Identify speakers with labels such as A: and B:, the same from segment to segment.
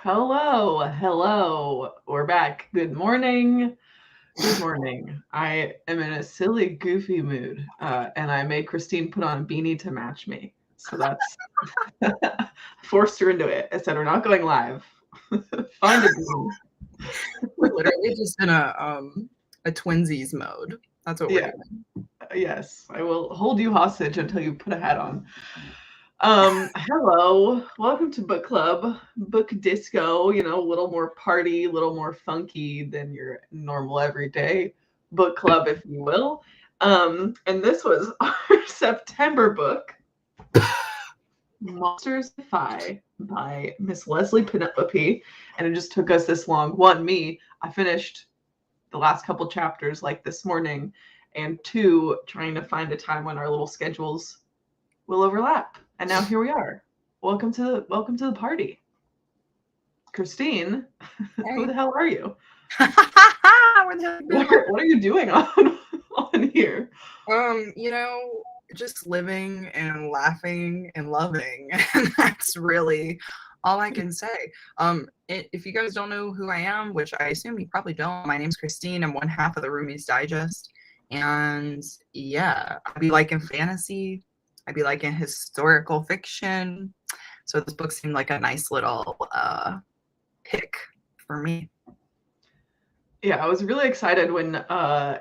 A: Hello. We're back. Good morning. Good morning. I am in a silly, goofy mood, and I made Christine put on a beanie to match me. So that's forced her into it. I said we're not going live. Find a beanie.
B: We're literally just in a twinsies mode. That's what we're
A: Yeah.
B: doing.
A: Yes, I will hold you hostage until you put a hat on. Hello. Welcome to book club, book disco, a little more party, a little more funky than your normal everyday book club, if you will. And this was our September book, Monsters We Defy by Miss Leslye Penelope. And it just took us this long. One, me, I finished the last couple chapters like this morning, and two, trying to find a time when our little schedules will overlap. And now here we are. Welcome to the party. Christine, who the hell are you?
B: Where the hell you been?
A: What are you doing on here?
B: Just living and laughing and loving. And that's really all I can say. If you guys don't know who I am, which I assume you probably don't, my name's Christine. I'm one half of the Roomies Digest. And yeah, I be liking fantasy. I be liking historical fiction. So this book seemed like a nice little pick for me.
A: Yeah, I was really excited when I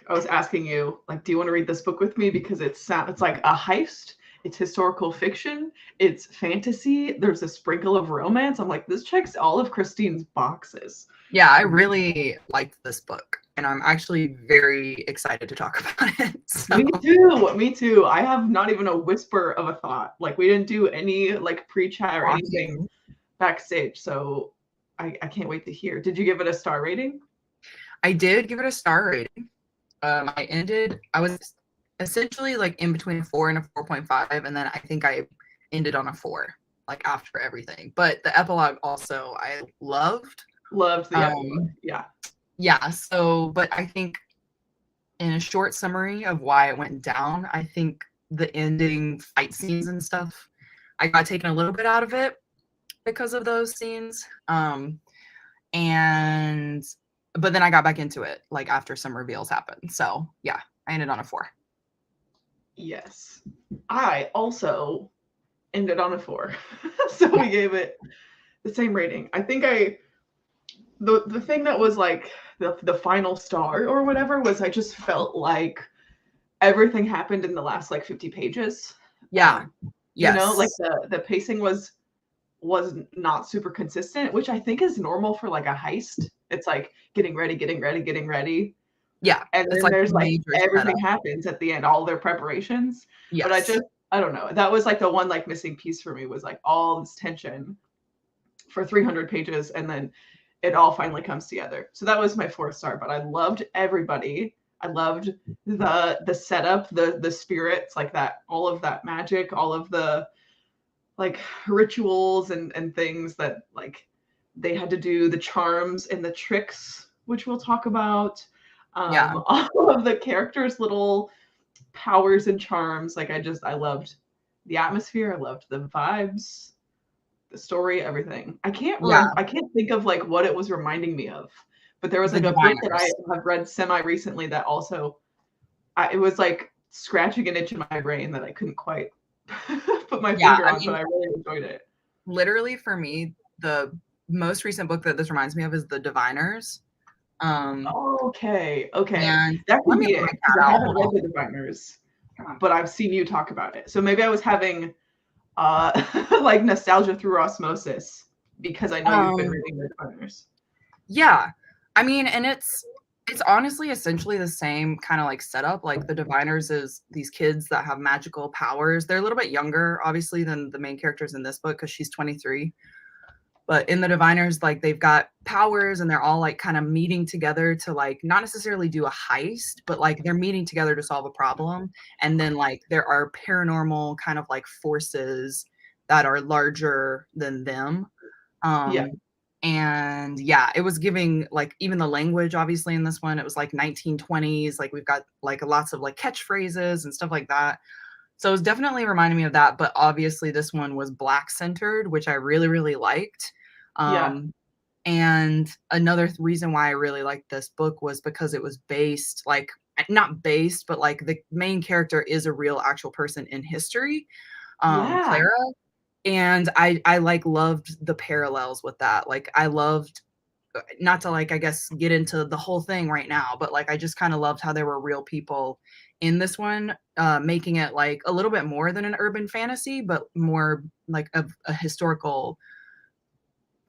A: was asking you, do you want to read this book with me? Because it's like a heist, it's historical fiction, it's fantasy, there's a sprinkle of romance. I'm like, this checks all of Christine's boxes.
B: Yeah, I really liked this book, and I'm actually very excited to talk about it. So.
A: Me too. I have not even a whisper of a thought. We didn't do any pre-chat or anything backstage, so I can't wait to hear. Did you give it a star rating?
B: I did give it a star rating. I was essentially in between a 4 and a 4.5, and then I think I ended on a 4, after everything. But the epilogue also I loved.
A: Loved the epilogue. Yeah.
B: Yeah. So, but I think in a short summary of why it went down, I think the ending fight scenes and stuff, I got taken a little bit out of it because of those scenes. But then I got back into it after some reveals happened. So yeah, I ended on a 4.
A: Yes. I also ended on a 4. So we gave it the same rating. I think the thing that was the final star or whatever was I just felt like everything happened in the last 50 pages.
B: Yeah.
A: Yes. The pacing was not super consistent, which I think is normal for a heist. It's getting ready.
B: Yeah.
A: And then there's everything happens at the end, all their preparations. Yes. But I don't know. That was the one missing piece for me was all this tension for 300 pages, and then it all finally comes together. So that was my 4th star, but I loved everybody. I loved the setup, the spirits, that, all of that magic, all of the rituals and things that they had to do, the charms and the tricks, which we'll talk about. All of the characters' little powers and charms. I loved the atmosphere. I loved the vibes, the story, everything. I can't think of what it was reminding me of, but there was a book that I have read semi recently that also it was scratching an itch in my brain that I couldn't quite put my finger on, but I really enjoyed it.
B: Literally for me, the most recent book that this reminds me of is The Diviners.
A: Okay. And that could be it. I haven't read The Diviners, but I've seen you talk about it. So maybe I was having nostalgia through osmosis because I know you've been reading The Diviners.
B: Yeah. I mean, and it's honestly essentially the same kind of setup. The Diviners is these kids that have magical powers. They're a little bit younger, obviously, than the main characters in this book because she's 23. But in the Diviners, they've got powers and they're all kind of meeting together to not necessarily do a heist, but they're meeting together to solve a problem. And then there are paranormal kind of forces that are larger than them. And yeah, it was giving even the language, obviously in this one, it was 1920s. We've got lots of catchphrases and stuff like that. So it was definitely reminding me of that. But obviously this one was Black centered, which I really, really liked.
A: Yeah.
B: And another reason why I really liked this book was because it was based, like, not based, but like the main character is a real actual person in history,
A: Yeah.
B: Clara. And I like loved the parallels with that. Like I loved, not to like I guess get into the whole thing right now, but like I just kind of loved how there were real people in this one, making it like a little bit more than an urban fantasy, but more like a historical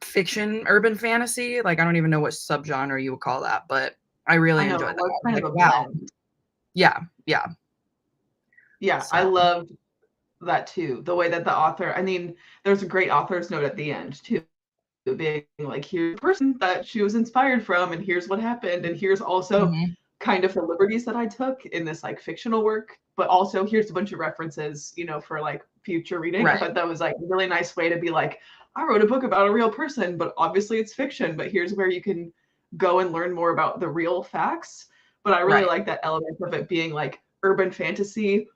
B: fiction urban fantasy. Like I don't even know what subgenre you would call that, but I really
A: I know,
B: enjoyed
A: it
B: that.
A: was
B: I was
A: kind of
B: like,
A: a
B: wow.
A: blend.
B: Yeah, yeah.
A: Yeah, I
B: So
A: loved that too. The way that the author, I mean, there's a great author's note at the end too, being like, here's the person that she was inspired from, and here's what happened, and here's also
B: mhm,
A: kind of the liberties that I took in this like fictional work, but also here's a bunch of references, for like future reading. I
B: right,
A: thought that was like a really nice way to be like, I wrote a book about a real person, but obviously it's fiction, but here's where you can go and learn more about the real facts. But I really
B: right.
A: like that element of it being like urban fantasy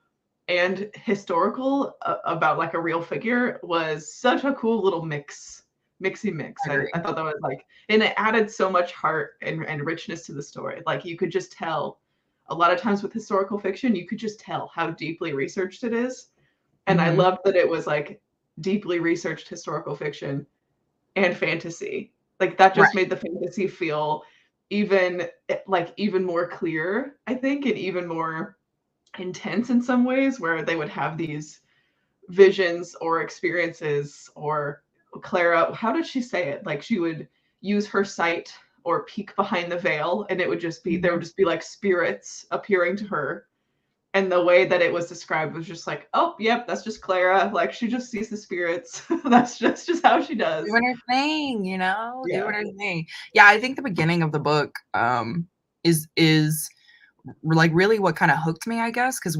A: and historical, about like a real figure, was such a cool little mixy mix.
B: I
A: I
B: agree.
A: thought that was like, and it added so much heart and richness to the story. Like you could just tell a lot of times with historical fiction, you could just tell how deeply researched it is. And I
B: Mhm,
A: loved that it was like deeply researched historical fiction and fantasy. Like that just
B: right.
A: made the fantasy feel even even more clear, I think, and even more intense in some ways, where they would have these visions or experiences. Or Clara, how did she say it? Like she would use her sight or peek behind the veil, and it would just be, there would
B: Mhm.
A: just be like spirits appearing to her. And the way that it was described was just like, oh, yep, that's just Clara. Like she just sees the spirits. That's just how she does.
B: Doing her thing, doing
A: Yeah.
B: her thing. Yeah, I think the beginning of the book, is like really what kind of hooked me, I guess, because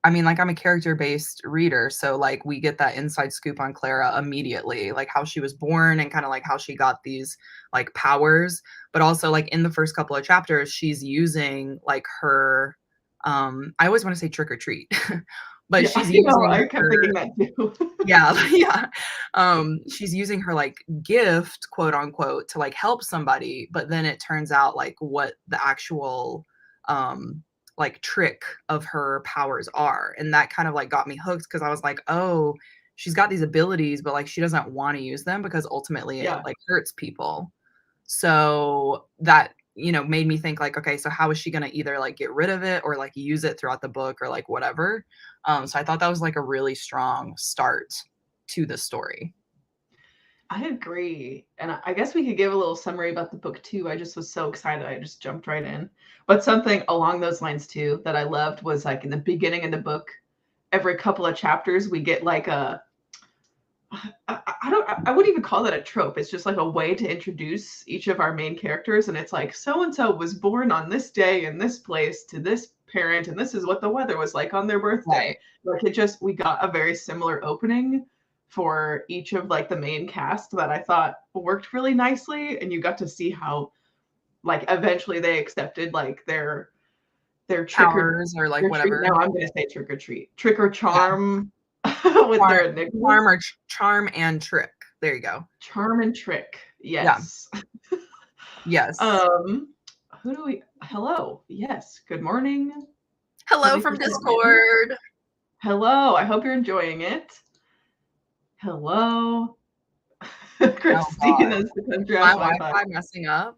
B: I mean, like I'm a character-based reader, so like we get that inside scoop on Clara immediately, like how she was born and kind of like how she got these like powers, but also like in the first couple of chapters, she's using like her, I always want to say trick or treat, but
A: Yeah.
B: she's
A: You know,
B: using
A: I kept
B: her,
A: thinking that too.
B: yeah, yeah. She's using her like gift, quote unquote, to like help somebody, but then it turns out like what the actual um like trick of her powers are. And that kind of like got me hooked because I was like, oh, she's got these abilities, but like she doesn't want to use them because ultimately it
A: Yeah.
B: like hurts people. So that, made me think like, okay, so how is she going to either like get rid of it or like use it throughout the book or like whatever. So I thought that was like a really strong start to the story.
A: I agree. And I guess we could give a little summary about the book too. I just was so excited. I just jumped right in. But something along those lines too that I loved was like in the beginning of the book, every couple of chapters, we get like I wouldn't even call that a trope. It's just like a way to introduce each of our main characters. And it's like, so and so was born on this day in this place to this parent, and this is what the weather was like on their birthday.
B: Right.
A: Like we got a very similar opening for each of like the main cast that I thought worked really nicely. And you got to see how like eventually they accepted like their trick or
B: Powers or like
A: their treat.
B: whatever.
A: Now I'm gonna say trick or treat. Trick or
B: Yeah.
A: charm with
B: Charm,
A: their enigmas.
B: charm or charm and trick. There you go.
A: Charm and trick.
B: Yeah.
A: Yes.
B: Yes.
A: Um, who do we? Hello. Yes. Good morning.
B: Hello from
A: 20% in.
B: Discord.
A: Hello. I hope you're enjoying it. Hello.
B: Oh
A: Christine
B: God.
A: is the country
B: My
A: house Wi-Fi.
B: Wi-Fi messing up.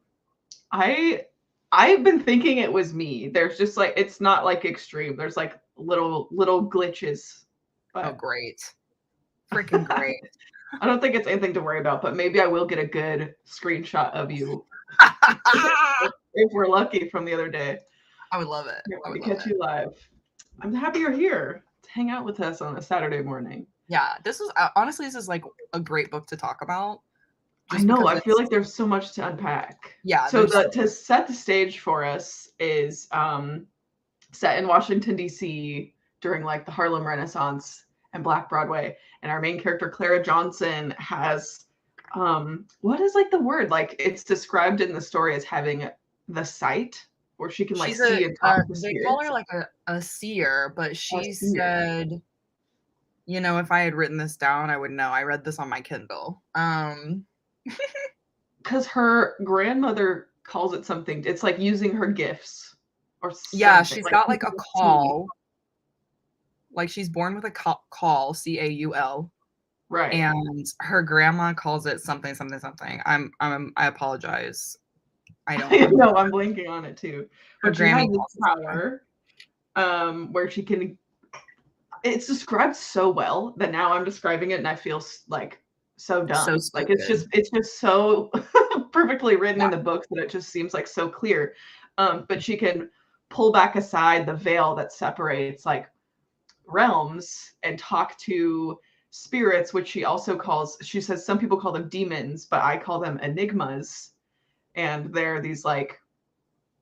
A: I I've been thinking it was me. There's just like, it's not like extreme. There's like little glitches,
B: Oh,
A: but
B: great. Freaking great.
A: I don't think it's anything to worry about. But maybe I will get a good screenshot of you if we're lucky from the other day.
B: I would love it.
A: Can't
B: I
A: wait
B: would
A: to
B: love
A: catch
B: it.
A: you live. I'm happy you're here to hang out with us on a Saturday morning.
B: Yeah, this is honestly, this is like a great book to talk about
A: I
B: just
A: know.
B: because
A: I feel
B: it's,
A: like there's so much to unpack.
B: yeah,
A: So
B: there's,
A: to set the stage for us is set in Washington D.C. during like the Harlem Renaissance and Black Broadway, and our main character Clara Johnson has what is like the word, like it's described in the story as having the sight where she can like
B: she's a,
A: see and talk to
B: they call her
A: spirits.
B: like a seer, but
A: A
B: she
A: seer.
B: said, if I had written this down, I would know. I read this on my Kindle.
A: Because her grandmother calls it something. It's like using her gifts or
B: Yeah,
A: something.
B: she's
A: Like
B: got like a call. Like she's born with a call, CAUL.
A: right.
B: And her grandma calls it something, something, something. I apologize. I don't remember.
A: No, I'm blanking on it too.
B: Her
A: But she has
B: Grammy
A: this
B: calls it something.
A: power where she can. It's described so well that now I'm describing it and I feel like so
B: So
A: dumb. Like
B: stupid.
A: it's just so perfectly written
B: Yeah.
A: in the books that it just seems like so clear. But she can pull back aside the veil that separates like realms and talk to spirits, which she also calls. She says some people call them demons, but I call them enigmas, and they're these like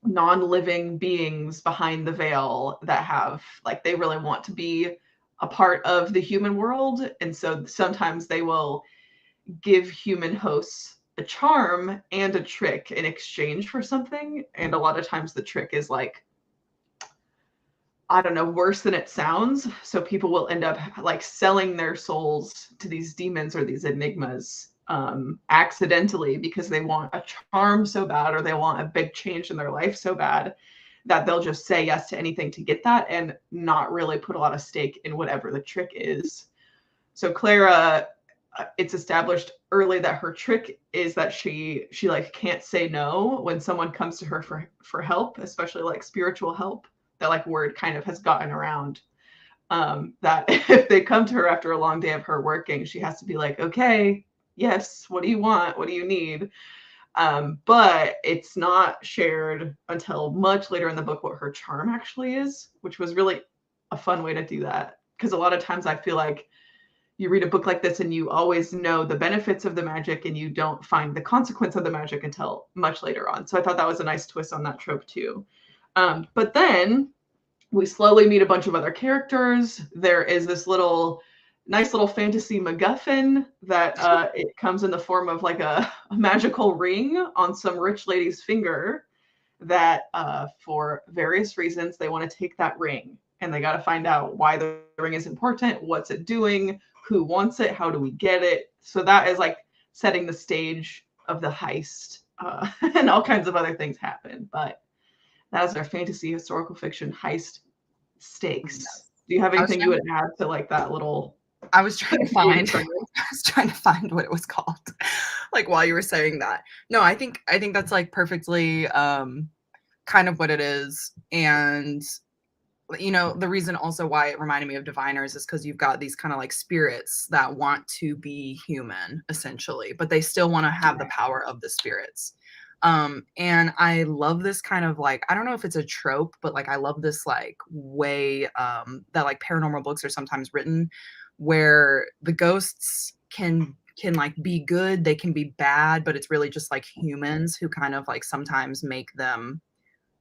A: non-living beings behind the veil that have like they really want to be a part of the human world, and so sometimes they will give human hosts a charm and a trick in exchange for something, and a lot of times the trick is like, I don't know, worse than it sounds. So people will end up like selling their souls to these demons or these enigmas accidentally because they want a charm so bad or they want a big change in their life so bad that they'll just say yes to anything to get that and not really put a lot of stake in whatever the trick is. So Clara, it's established early that her trick is that she like can't say no when someone comes to her for help, especially like spiritual help. That like word kind of has gotten around, that if they come to her after a long day of her working, she has to be like, okay, yes, what do you want? What do you need? But it's not shared until much later in the book what her charm actually is, which was really a fun way to do that. Because a lot of times I feel like you read a book like this and you always know the benefits of the magic and you don't find the consequence of the magic until much later on. So I thought that was a nice twist on that trope too. But then we slowly meet a bunch of other characters. There is this nice little fantasy MacGuffin that it comes in the form of like a magical ring on some rich lady's finger that for various reasons they want to take that ring and they got to find out why the ring is important, what's it doing, who wants it, how do we get it. So that is like setting the stage of the heist, and all kinds of other things happen. But that is our fantasy historical fiction heist stakes. Do you have anything you would add to like that little?
B: I was trying to find I was trying to find what it was called. Like while you were saying that. No, I think that's like perfectly kind of what it is. And you know, the reason also why it reminded me of diviners is because you've got these kind of like spirits that want to be human essentially, but they still want to have the power of the spirits. And I love this kind of like, I don't know if it's a trope, but like I love this like way that like paranormal books are sometimes written where the ghosts can like be good, they can be bad, but it's really just like humans who kind of like sometimes make them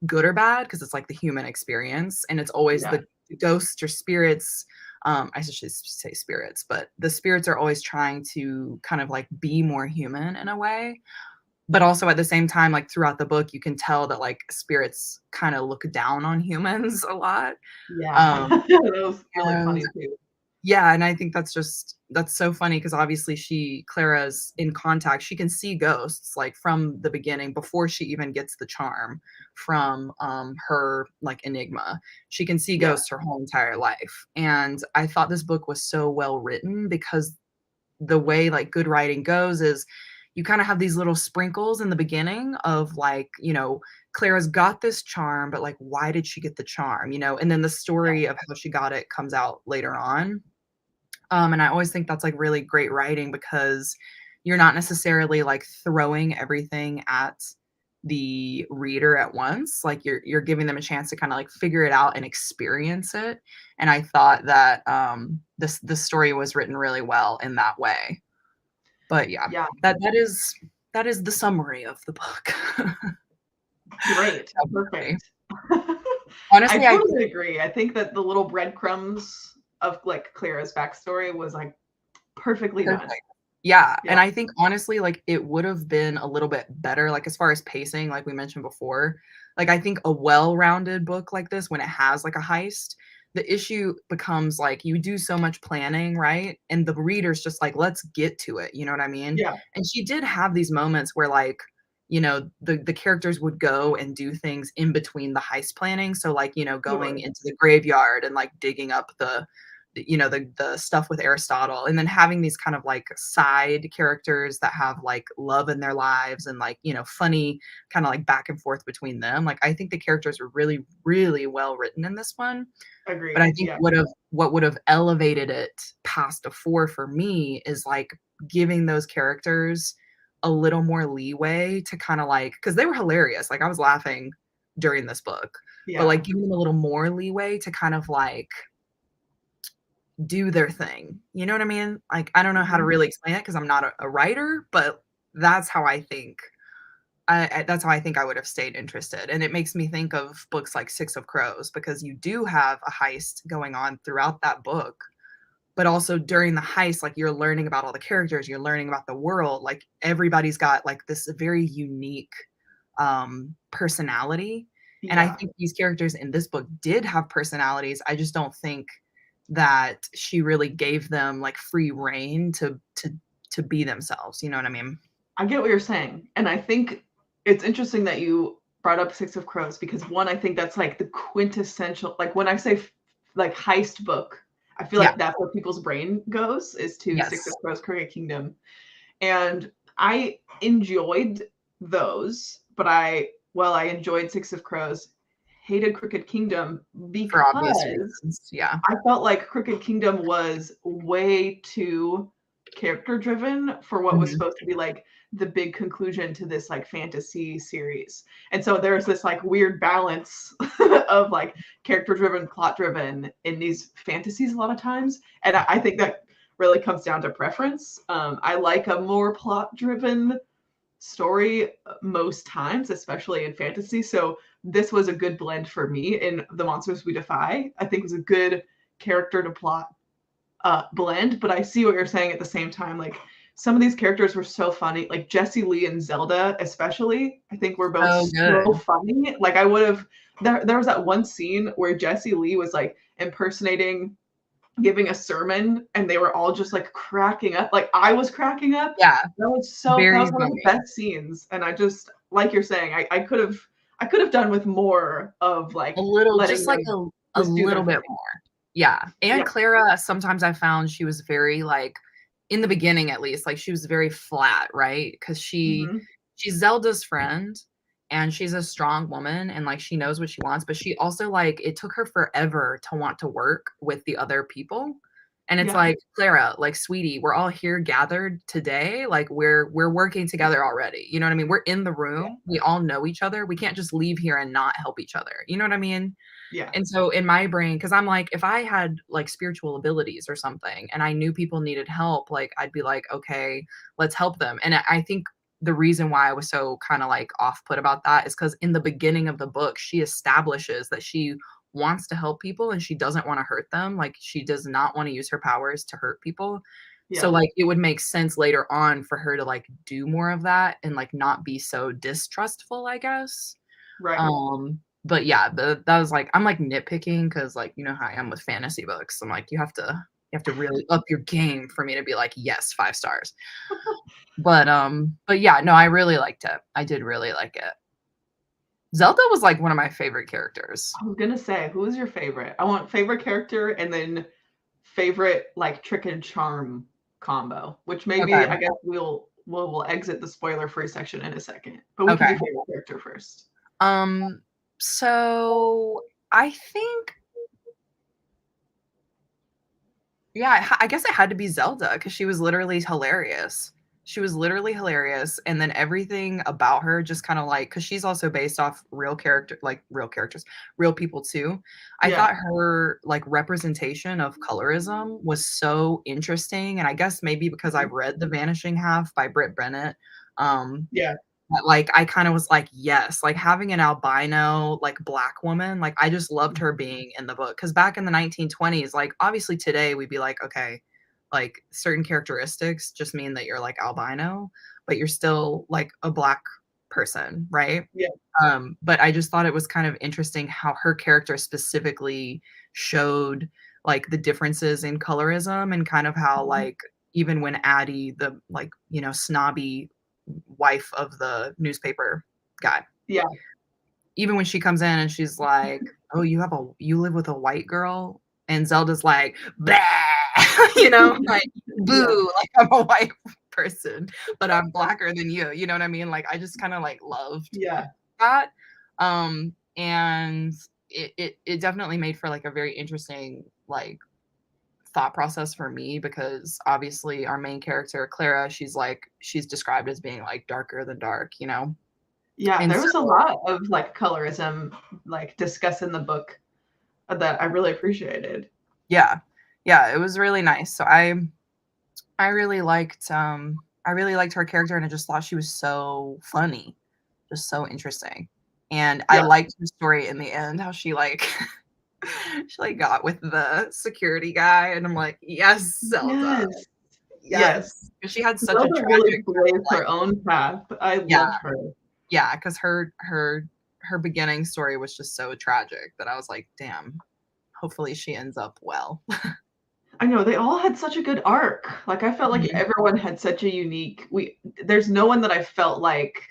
B: good or bad because it's like the human experience, and it's always the ghosts or spirits. I should say spirits, but the spirits are always trying to kind of like be more human in a way. But also at the same time, like throughout the book, you can tell that like spirits kind of look down on humans a lot.
A: Yeah, that was really funny too.
B: Yeah, and I think that's so funny because obviously Clara's in contact. She can see ghosts like from the beginning before she even gets the charm from her like enigma. She can see ghosts her whole entire life. And I thought this book was so well written because the way like good writing goes is you kind of have these little sprinkles in the beginning of like, you know, Clara's got this charm, but like why did she get the charm, you know? And then the story of how she got it comes out later on. And I always think that's like really great writing because you're not necessarily like throwing everything at the reader at once. Like you're giving them a chance to kind of like figure it out and experience it. And I thought that this story was written really well in that way. But yeah, that is the summary of the book.
A: Great, perfect.
B: Honestly,
A: I totally agree. I think that the little breadcrumbs of like Clara's backstory was like perfectly done.
B: Yeah, and I think honestly, like it would have been a little bit better, like as far as pacing, like we mentioned before. Like I think a well-rounded book like this, when it has like a heist, the issue becomes like you do so much planning, right? And the reader's just like, let's get to it. You know what I mean?
A: Yeah.
B: And she did have these moments where like, the characters would go and do things in between the heist planning. So like, going
A: Totally.
B: into the graveyard and like digging up the stuff with Aristotle, and then having these kind of like side characters that have like love in their lives and like, funny kind of like back and forth between them. Like I think the characters were really, really well written in this one. But I
A: Agreed.
B: think
A: Yeah.
B: what would have elevated it past a 4 for me is like giving those characters a little more leeway to kind of like, because they were hilarious. Like I was laughing during this book, but
A: Yeah.
B: like giving them a little more leeway to kind of like do their thing. You know what I mean? Like, I don't know how to
A: Mhm.
B: really explain it because I'm not a writer, but that's how I think. That's how I think I would have stayed interested. And it makes me think of books like Six of Crows because you do have a heist going on throughout that book, but also during the heist, like you're learning about all the characters, you're learning about the world. Like everybody's got like this very unique personality. And I
A: Yeah.
B: think these characters in this book did have personalities. I just don't think that she really gave them like free reign to be themselves. You know what I mean?
A: I get what you're saying. And I think it's interesting that you brought up Six of Crows because one, I think that's like the quintessential, like when I say like heist book, I feel
B: Yeah.
A: like that's where people's brain goes is to Six of
B: Yes.
A: Crows, Crooked Kingdom. And I enjoyed those, but I enjoyed Six of Crows, hated Crooked Kingdom
B: For obvious
A: because
B: reasons. Yeah.
A: I felt like Crooked Kingdom was way too character driven for what was
B: Mhm.
A: supposed to be like the big conclusion to this like fantasy series. And so there's this like weird balance of like character driven, plot driven in these fantasies a lot of times. And I think that really comes down to preference. I like a more plot driven story most times, especially in fantasy. So this was a good blend for me in The Monsters We Defy. I think it was a good character to plot blend, but I see what you're saying at the same time. Like some of these characters were so funny, like Jessie Lee and Zelda, especially. I think were both
B: So
A: so
B: good.
A: funny. Like I would have. There was that one scene where Jessie Lee was like impersonating giving a sermon and they were all just like cracking up. Like I was cracking up.
B: Yeah.
A: That
B: Very
A: was one of the
B: funny.
A: best scenes. And I just like you're saying, I could have done with more of
B: A
A: like
B: little,
A: letting
B: just like
A: them
B: a
A: just do their
B: little bit
A: thing.
B: more. Yeah.
A: Yeah.
B: And Clara, sometimes I found she was very like, in the beginning at least, like she was very flat, right? Because
A: Hmm.
B: she's Zelda's friend and she's a strong woman and like she knows what she wants, but she also like it took her forever to want to work with the other people. And it's
A: Yeah.
B: like, Clara, like sweetie, we're all here gathered today. Like we're working together already. You know what I mean? We're in the
A: Yeah.
B: room. We all know each other. We can't just leave here and not help each other. You know what I mean?
A: Yeah.
B: And so in my brain, because I'm like, if I had like spiritual abilities or something and I knew people needed help, like I'd be like, okay, let's help them. And I think the reason why I was so kind of like off put about that is because in the beginning of the book, she establishes that she wants to help people and she doesn't want to hurt them. Like she does not want to use her powers to hurt people. So
A: Yeah.
B: like it would make sense later on for her to like do more of that and like not be so distrustful, I guess.
A: Right.
B: But yeah, that was like I'm like nitpicking because like you know how I am with fantasy books. I'm like you have to really up your game for me to be like yes 5 stars. But yeah, no, I really liked it. I did really like it. Zelda was like one of my favorite characters.
A: I was gonna say, who is your favorite? I want favorite character and then favorite like trick and charm combo, which maybe
B: Okay,
A: I guess we'll exit the spoiler free section in a second. But we can do
B: okay.
A: favorite character first.
B: Um, so I think yeah, I guess it had to be Zelda because she was literally hilarious. She was literally hilarious, and then everything about her just kinda like, because she's also based off real characters, real people too. I
A: Yeah.
B: thought her, like, representation of colorism was so interesting, and I guess maybe because I
A: Mhm.
B: read The Vanishing Half by Britt Bennett, um,
A: Yeah.
B: but, like, I kinda was like, "Yes," like, having an albino, like, Black woman, like, I just loved her being in the book. Because back in the 1920s, like, obviously today we'd be like, "Okay, like, certain characteristics just mean that you're, like, albino, but you're still, like, a Black person," right?
A: Yeah.
B: But I just thought it was kind of interesting how her character specifically showed like the differences in colorism and kind of how like even when Addie, the like, you know, snobby wife of the newspaper guy,
A: Yeah.
B: even when she comes in and she's like, "Oh, you live with a white girl?" And Zelda's like, "Bah!" You know, like,
A: Yeah.
B: "Boo, like, I'm a white person, but I'm blacker than you." You know what I mean? Like, I just kinda, like, loved
A: Yeah.
B: that. And it definitely made for, like, a very interesting, like, thought process for me because obviously our main character, Clara, she's described as being, like, darker than dark, you know?
A: Yeah,
B: And
A: there
B: so
A: was a lot of like colorism like discussed in the book that I really appreciated.
B: yeah. Yeah, it was really nice. So I really liked I really liked her character and I just thought she was so funny, just so interesting. And I
A: Yeah.
B: liked the story in the end, how she like she like got with the security guy and I'm like, "Yes, Zelda.
A: Yes.
B: Yes."
A: Yes.
B: 'Cause she had such a
A: Zelda really
B: tragic
A: blazed
B: like
A: her own path. I
B: yeah,
A: loved her.
B: yeah, 'cause her beginning story was just so tragic that I was like, "Damn, hopefully she ends up well."
A: I know they all had such a good arc. Like I felt like
B: Mhm.
A: everyone had such a unique there's no one that I felt like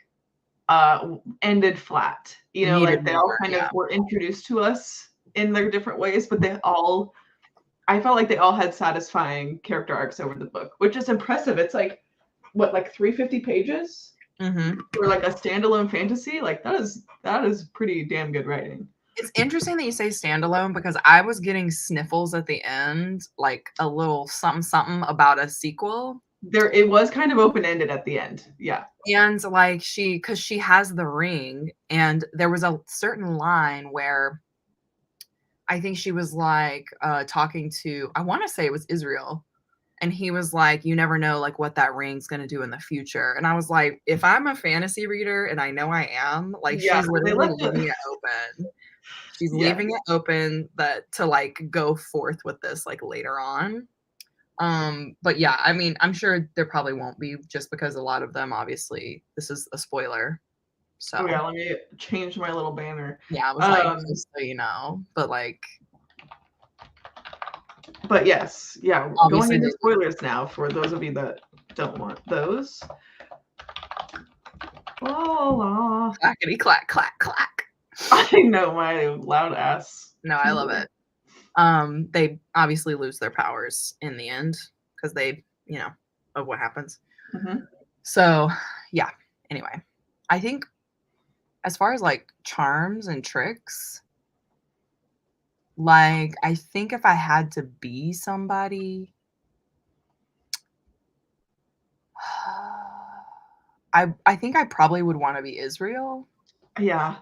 A: ended flat. You know,
B: Needed
A: like they all
B: more,
A: kind of
B: yeah.
A: were introduced to us in their different ways, but they all I felt like they all had satisfying character arcs over the book, which is impressive. It's like what, like 350 pages
B: Mhm.
A: for like a standalone fantasy? Like that is pretty damn good writing.
B: It's interesting that you say standalone because I was getting sniffles at the end, like a little something something about a sequel.
A: There it was kind of open-ended at the end. Yeah.
B: And like because she has the ring, and there was a certain line where I think she was like talking to, I want to say it was Israel. And he was like, "You never know, like, what that ring's gonna do in the future." And I was like, "If I'm a fantasy reader, and I know I am, like,
A: Yeah,
B: she's
A: they
B: literally
A: left
B: leaving
A: it.
B: it open." She's
A: Yeah.
B: leaving it open that to, like, go forth with this, like, later on. But yeah, I mean, I'm sure there probably won't be just because a lot of them, obviously this is a spoiler.
A: Oh yeah,
B: So,
A: let me change my little banner.
B: yeah, I was like,
A: Um,
B: "Just so you know." But, like,
A: but yes, yeah, going
B: obviously
A: into
B: they
A: spoilers now for those of you that don't want those. La, la.
B: clackety clack, clack, clack.
A: I know my loud ass
B: No, I love
A: keyboard.
B: it. They obviously lose their powers in the end because they, you know, of what happens.
A: Mhm.
B: So, yeah. Anyway, I think as far as like charms and tricks, like I think if I had to be somebody, I think I probably would want to be Israel.
A: Yeah.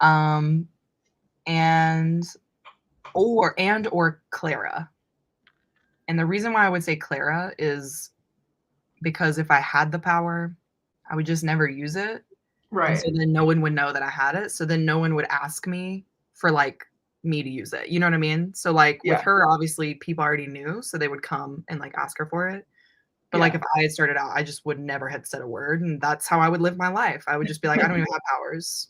B: Um, and or Clara. And the reason why I would say Clara is because if I had the power, I would just never use it. And so
A: Right.
B: then no one would know that I had it. So then no one would ask me for like me to use it. You know what I mean? So like with
A: Yeah.
B: her, obviously people already knew, so they would come and like ask her for it. But like
A: Yeah.
B: if I had started out, I just would never had said a word, and that's how I would live my life. I would just be like, I don't even have powers,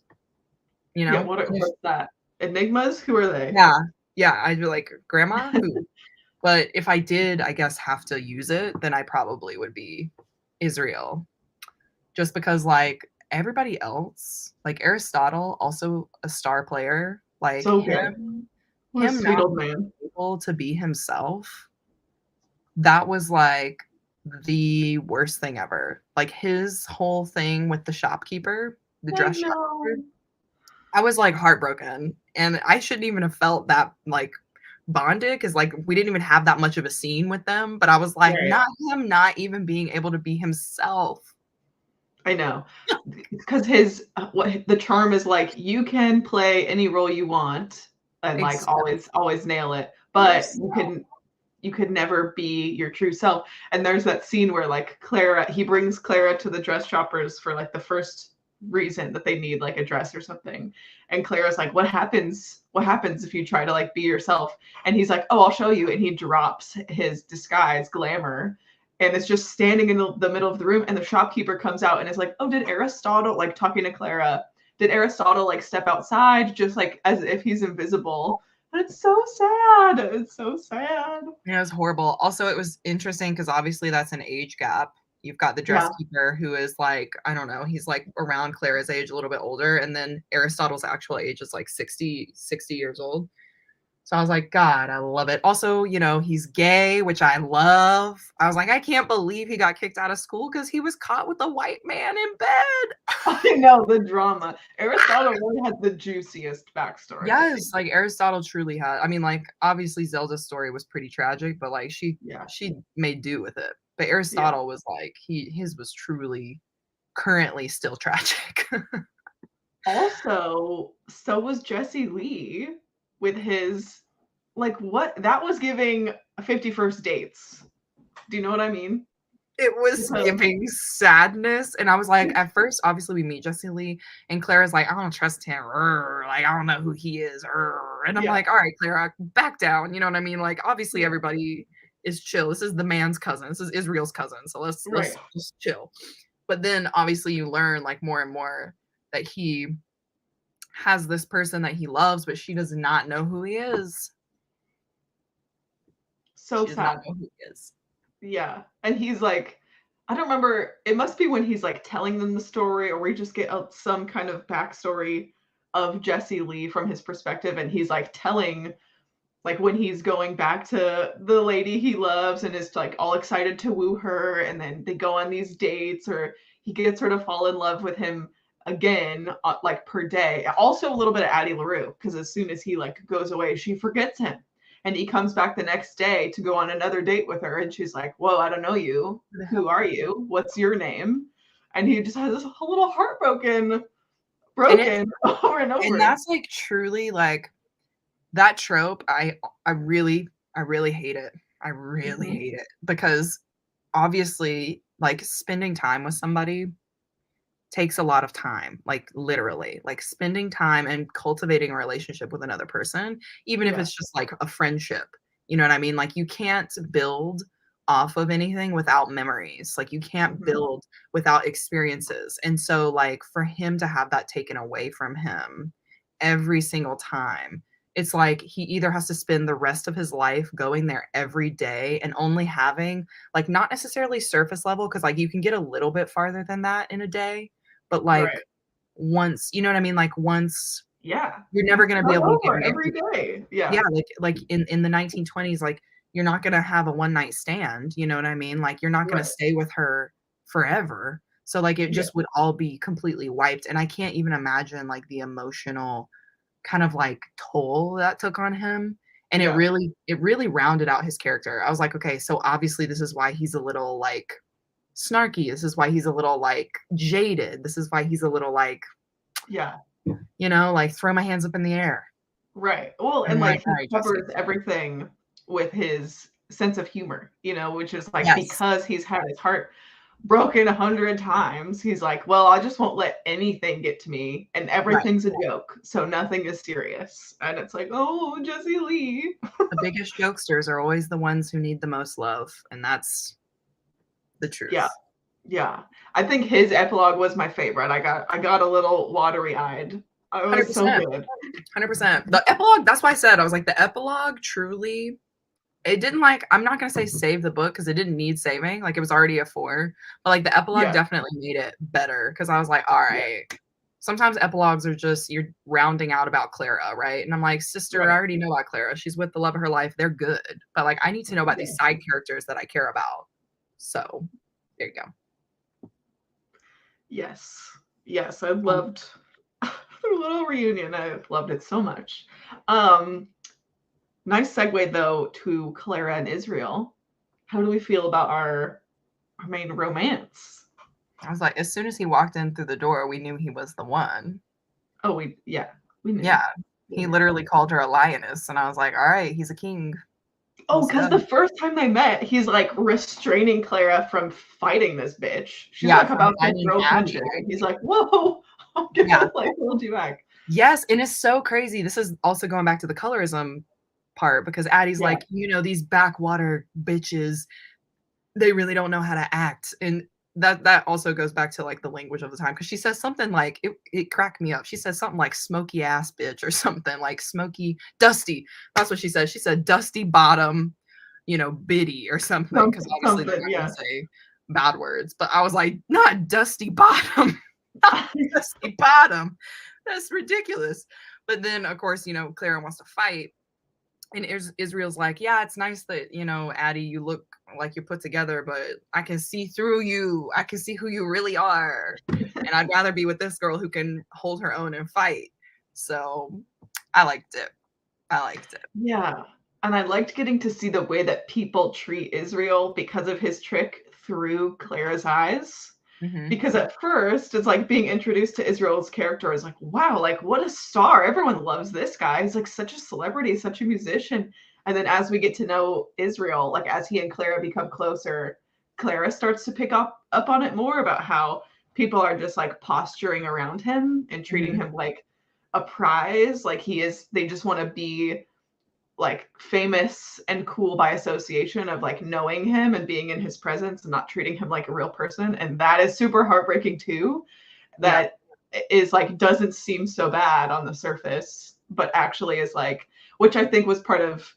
B: you
A: Yeah,
B: know?
A: what's that? Enigmas? Who are they?
B: Yeah. Yeah. I'd be like, Grandma, who? But if I did, I guess, have to use it, then I probably would be Israel. Just because like everybody else, like Aristotle, also a star player, like
A: So good. What a
B: him
A: sweet
B: not
A: old man.
B: being able to be himself, that was like the worst thing ever. Like his whole thing with the shopkeeper, the
A: I
B: dress
A: know.
B: shopkeeper, I was like heartbroken. And I shouldn't even have felt that like bonded because like we didn't even have that much of a scene with them. But I was like,
A: Right.
B: not him not even being able to be himself.
A: I know. Because his what the charm is like you can play any role you want and like
B: Except
A: always nail it, but
B: yourself.
A: you could never be your true self. And there's that scene where like he brings Clara to the dress shoppers for like the first reason that they need like a dress or something. And Clara's like, What happens if you try to like be yourself? And he's like, Oh, I'll show you. And he drops his disguise, glamour, and it's just standing in the middle of the room. And the shopkeeper comes out and is like, Oh, did Aristotle, like talking to Clara, did Aristotle like step outside just like as if he's invisible? It's so sad. It's so sad.
B: Yeah, it was horrible. Also, it was interesting because obviously that's an age gap. You've got the dress
A: Yeah.
B: keeper who is like, I don't know, he's like around Clara's age, a little bit older. And then Aristotle's actual age is like 60 years old. So I was like, God, I love it. Also, you know, he's gay, which I love. I was like, I can't believe he got kicked out of school because he was caught with a white man in bed.
A: I know, the drama. Aristotle really had the juiciest backstory, I think.
B: Yes, like Aristotle truly had. I mean, like obviously Zelda's story was pretty tragic, but like she
A: Yeah.
B: made do with it. But
A: Yeah.
B: Aristotle was like his was truly currently still tragic.
A: Also, so was Jesse Lee with his, like, what? That was giving 51st dates. Do you know what I mean?
B: It was
A: Because,
B: giving sadness, and I was like, at first, obviously, we meet Jesse Lee, and Clara's like, I don't trust him, like I don't know who he is, and I'm
A: yeah.
B: like, all right, Clara, back down. You know what I mean? Like, obviously,
A: Yeah.
B: everybody is chill. This is the man's cousin. This is Israel's cousin. So let's
A: Right.
B: just chill. But then, obviously, you learn like more and more that he has this person that he loves, but she does not know who he is.
A: So
B: She does not
A: sad.
B: know who he is.
A: Yeah. And he's like, I don't remember. It must be when he's like telling them the story, or we just get some kind of backstory of Jesse Lee from his perspective. And he's like telling, like, when he's going back to the lady he loves and is like all excited to woo her. And then they go on these dates, or he gets her to fall in love with him again, like per day. Also, a little bit of Addie LaRue, because as soon as he like goes away, she forgets him. And he comes back the next day to go on another date with her, and she's like, "Whoa, I don't know you. Who are you? What's your name?" And he just has this little heartbroken, broken over and over.
B: And that's like truly like that trope. I really hate it. I really hate it because obviously, like spending time with somebody takes a lot of time, like literally, like spending time and cultivating a relationship with another person, even if
A: Yeah.
B: it's just like a friendship. You know what I mean? Like you can't build off of anything without memories. Like you can't build without experiences. And so like for him to have that taken away from him every single time, it's like he either has to spend the rest of his life going there every day and only having like not necessarily surface level, because like you can get a little bit farther than that in a day, but like
A: Right.
B: once, you know what I mean? Like once
A: Yeah.
B: you're never going to be
A: Start
B: able to get
A: over every
B: married.
A: day. Yeah.
B: Yeah, like in the 1920s, like you're not going to have a one night stand, you know what I mean? Like you're not going to
A: Right.
B: stay with her forever. So like it
A: Yeah.
B: just would all be completely wiped, and I can't even imagine like the emotional kind of like toll that took on him. And
A: Yeah.
B: it really rounded out his character. I was like, okay, so obviously this is why he's a little like snarky. This is why he's a little like jaded. This is why he's a little like,
A: Yeah.
B: you know, like throw my hands up in the air.
A: Right. Well,
B: I'm
A: and
B: like,
A: like
B: all
A: he
B: right, Jesse.
A: covers everything with his sense of humor, which is like,
B: Yes.
A: because he's had his heart broken 100 times, he's like, well, I just won't let anything get to me, and
B: Right.
A: everything's a joke, so nothing is serious. And it's like, oh, Jesse Lee.
B: The biggest jokesters are always the ones who need the most love. And that's the
A: Yeah.
B: truth.
A: Yeah. I think his epilogue was my favorite. I got a little watery eyed. It was so
B: 100%.
A: good.
B: 100%. The epilogue, that's why I said, I was like, the epilogue truly, it didn't like, I'm not going to say save the book because it didn't need saving. Like it was already a 4, but like the epilogue
A: Yeah.
B: definitely made it better because I was like, all right. Yeah. Sometimes epilogues are just, you're rounding out about Clara, right? And I'm like, sister,
A: Right.
B: I already know about Clara. She's with the love of her life. They're good. But like, I need to know about these side characters that I care about. So there you go.
A: Yes. Yes. I loved their little reunion. I loved it so much. Nice segue though to Clara and Israel. How do we feel about our main romance?
B: I was like, as soon as he walked in through the door, we knew he was the one.
A: Oh, we knew.
B: Yeah. He literally called her a lioness, and I was like, all right, he's a king.
A: Oh, because the first time they met, he's like restraining Clara from fighting this bitch. She's like about to throw punches. He's like, whoa, I'm gonna like hold you back.
B: Yes, and it's so crazy. This is also going back to the colorism part, because Addie's like, these backwater bitches, they really don't know how to act. And that also goes back to like the language of the time, because she says something like it cracked me up. She says something like smoky ass bitch or something like smoky dusty. That's what she said. She said dusty bottom, biddy or something, because obviously they're
A: Something,
B: not gonna
A: yeah.
B: say bad words. But I was like, not dusty bottom, not dusty bottom. That's ridiculous. But then of course, Clara wants to fight. And Israel's like, yeah, it's nice that, Addie, you look like you're put together, but I can see through you. I can see who you really are. And I'd rather be with this girl who can hold her own and fight. So I liked it.
A: Yeah. And I liked getting to see the way that people treat Israel because of his trick through Clara's eyes.
B: Mm-hmm.
A: Because at first, it's like being introduced to Israel's character is like, wow, like what a star. Everyone loves this guy. He's like such a celebrity, such a musician. And then as we get to know Israel, like as he and Clara become closer, Clara starts to pick up on it more about how people are just like posturing around him and treating
B: Mm-hmm.
A: him like a prize. Like they just want to be like famous and cool by association of like knowing him and being in his presence and not treating him like a real person. And that is super heartbreaking too. That is like doesn't seem so bad on the surface, but actually is like, which I think was part of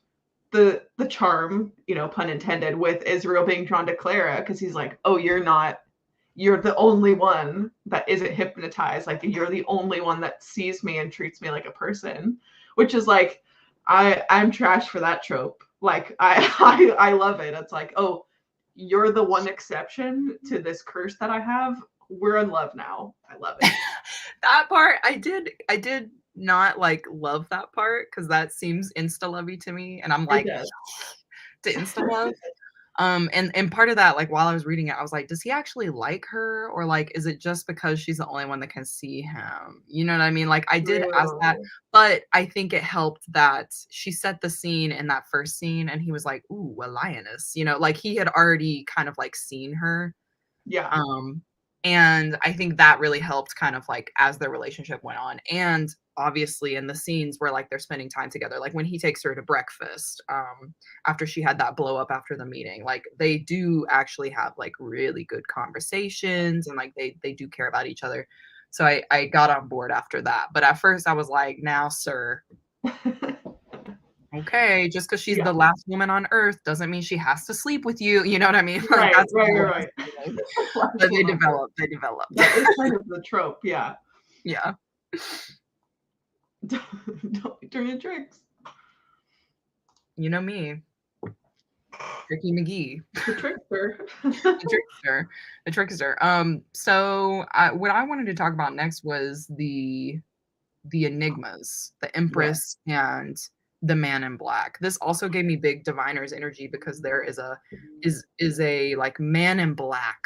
A: the charm, pun intended, with Israel being drawn to Clara, because he's like, oh, you're the only one that isn't hypnotized. Like you're the only one that sees me and treats me like a person, which is like, I'm trash for that trope. Like I love it. It's like, oh, you're the one exception to this curse that I have. We're in love now. I love it.
B: That part I did not like love that part, because that seems insta-lovey to me, and I'm like to insta-love. And part of that, like while I was reading it, I was like, does he actually like her, or like is it just because she's the only one that can see him? You know what I mean? Like I did ask that, but I think it helped that she set the scene in that first scene, and he was like, ooh, a lioness, like he had already kind of like seen her.
A: Yeah.
B: And I think that really helped kind of like as their relationship went on. And obviously in the scenes where like they're spending time together, like when he takes her to breakfast, after she had that blow up after the meeting, like they do actually have like really good conversations, and like they do care about each other. So I got on board after that. But at first I was like, now, sir, okay, just because she's the last woman on earth doesn't mean she has to sleep with you. You know what I mean? Like,
A: Right.
B: But they develop.
A: That is kind of the trope, yeah.
B: Yeah.
A: Don't be turning tricks.
B: You know me. Tricky McGee.
A: The trickster.
B: The trickster. So what I wanted to talk about next was the enigmas, the Empress and the Man in Black. This also gave me big diviner's energy, because there is a like Man in Black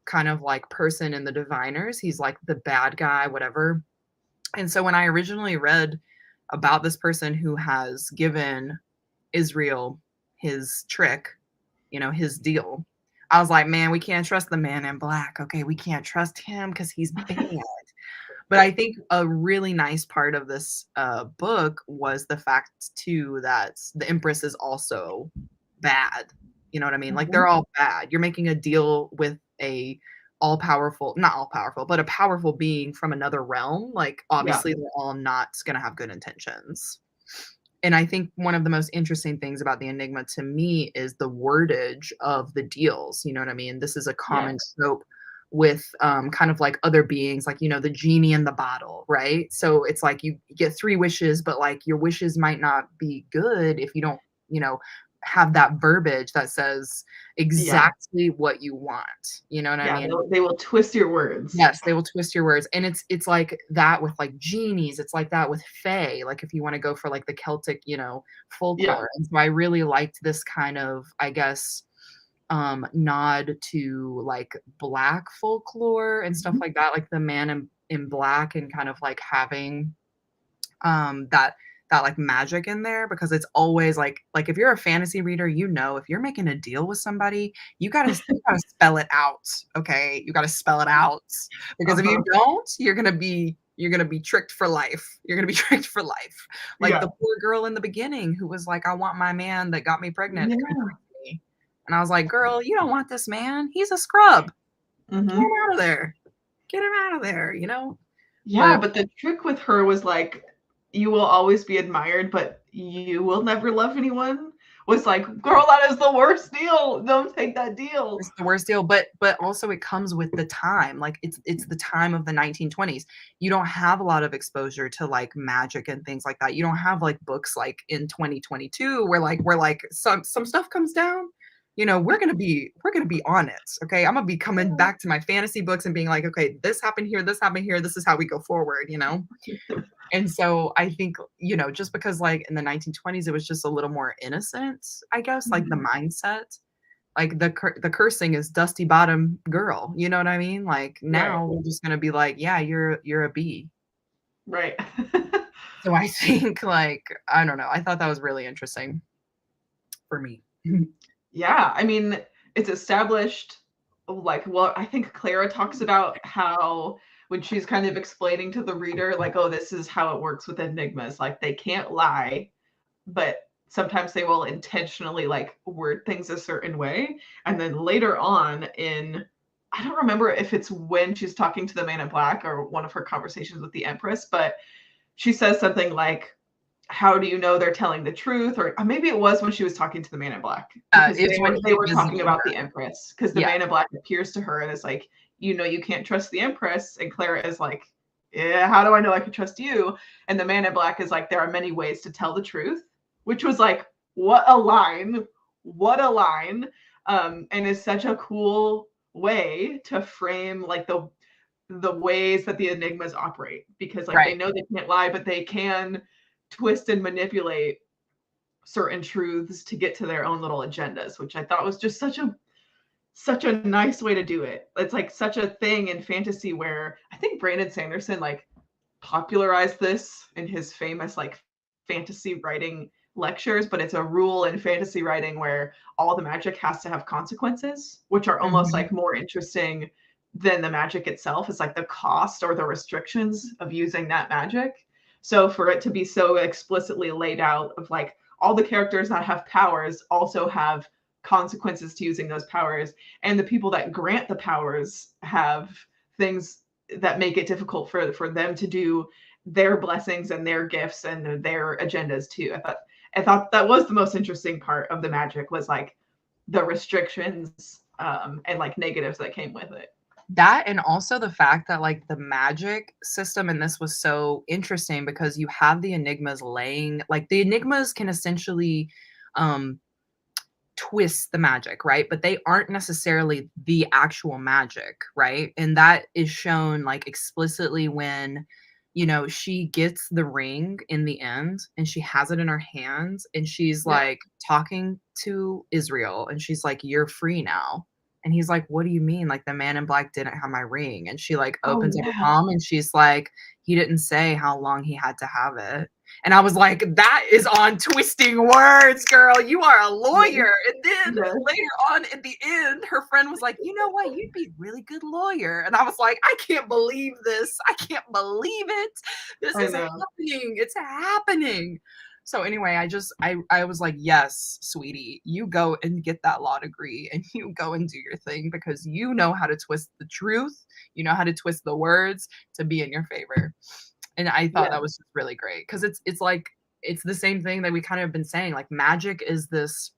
B: kind of like person in the diviners. He's like the bad guy, whatever. And so when I originally read about this person who has given Israel his trick, his deal, I was like, man, we can't trust the Man in Black. Okay, we can't trust him because he's bad. But I think a really nice part of this book was the fact too that the Empress is also bad. You know what I mean? Like they're all bad. You're making a deal with a not all powerful, but a powerful being from another realm. Like obviously they're all not going to have good intentions. And I think one of the most interesting things about the Enigma to me is the wordage of the deals. You know what I mean? This is a common trope with kind of like other beings, like, the genie in the bottle, right? So it's like you get 3 wishes, but like your wishes might not be good if you don't, have that verbiage that says exactly what you want. You know what I mean?
A: They will twist your words.
B: Yes, they will twist your words. And it's like that with like genies. It's like that with fae, like if you want to go for like the Celtic, folklore. And so I really liked this kind of, I guess, nod to like Black folklore and stuff like that, like the Man in Black, and kind of like having that like magic in there, because it's always like if you're a fantasy reader, if you're making a deal with somebody, you gotta spell it out. Okay, you gotta spell it out, because if you don't, you're gonna be tricked for life. You're gonna be tricked for life. Like the poor girl in the beginning who was like, I want my man that got me pregnant. And I was like, girl, you don't want this man. He's a scrub. Get him out of there. Get him out of there, you know?
A: Yeah, but the trick with her was like, you will always be admired, but you will never love anyone. Was like, girl, that is the worst deal. Don't take that deal.
B: It's the worst deal, but also it comes with the time. Like it's the time of the 1920s. You don't have a lot of exposure to like magic and things like that. You don't have like books like in 2022 where some stuff comes down. You know, we're gonna be on it. Okay. I'm gonna be coming back to my fantasy books and being like, okay, this happened here, this is how we go forward, you know? And so I think, you know, just because like in the 1920s it was just a little more innocent, I guess, like the mindset. Like the cursing is dusty bottom girl, you know what I mean? Like now we're just gonna be like, yeah, you're a bee.
A: Right.
B: So I think like, I don't know. I thought that was really interesting for me.
A: Yeah, I mean, it's established like, well, I think Clara talks about how when she's kind of explaining to the reader, like, oh, this is how it works with enigmas. Like they can't lie, but sometimes they will intentionally like word things a certain way. And then later on in, I don't remember if it's when she's talking to the man in black or one of her conversations with the Empress, but she says something like, how do you know they're telling the truth? Or maybe it was when she was talking to the man in black, because
B: It's when
A: they were
B: visited
A: talking about
B: her.
A: the Empress, because the man in black appears to her and is like, you know, you can't trust the Empress. And Clara is like, yeah, how do I know I can trust you? And the man in black is like, there are many ways to tell the truth, which was like, what a line. What a line. And is such a cool way to frame like the ways that the enigmas operate, because like they know they can't lie, but they can twist and manipulate certain truths to get to their own little agendas, which I thought was just such a nice way to do it. It's like such a thing in fantasy where I think Brandon Sanderson like popularized this in his famous like fantasy writing lectures, but it's a rule in fantasy writing where all the magic has to have consequences, which are almost like more interesting than the magic itself. It's like the cost or the restrictions of using that magic. So for it to be so explicitly laid out of like all the characters that have powers also have consequences to using those powers, and the people that grant the powers have things that make it difficult for them to do their blessings and their gifts and their agendas too. I thought that was the most interesting part of the magic, was like the restrictions and like negatives that came with it.
B: That, and also the fact that like the magic system in this was so interesting because you have the enigmas laying, like the enigmas can essentially twist the magic, right? But they aren't necessarily the actual magic, right? And that is shown like explicitly when, you know, she gets the ring in the end and she has it in her hands and she's like talking to Israel and she's like, you're free now. And he's like, what do you mean? Like the man in black didn't have my ring. And she like opens up her palm and she's like, he didn't say how long he had to have it. And I was like, that is on twisting words, girl. You are a lawyer. And then later on at the end, her friend was like, you know what? You'd be a really good lawyer. And I was like, I can't believe this. I can't believe it. This is happening. It's happening. So anyway, I was like, yes, sweetie, you go and get that law degree and you go and do your thing because you know how to twist the truth. You know how to twist the words to be in your favor. And I thought that was just really great because it's like, it's the same thing that we kind of been saying. Like magic is this,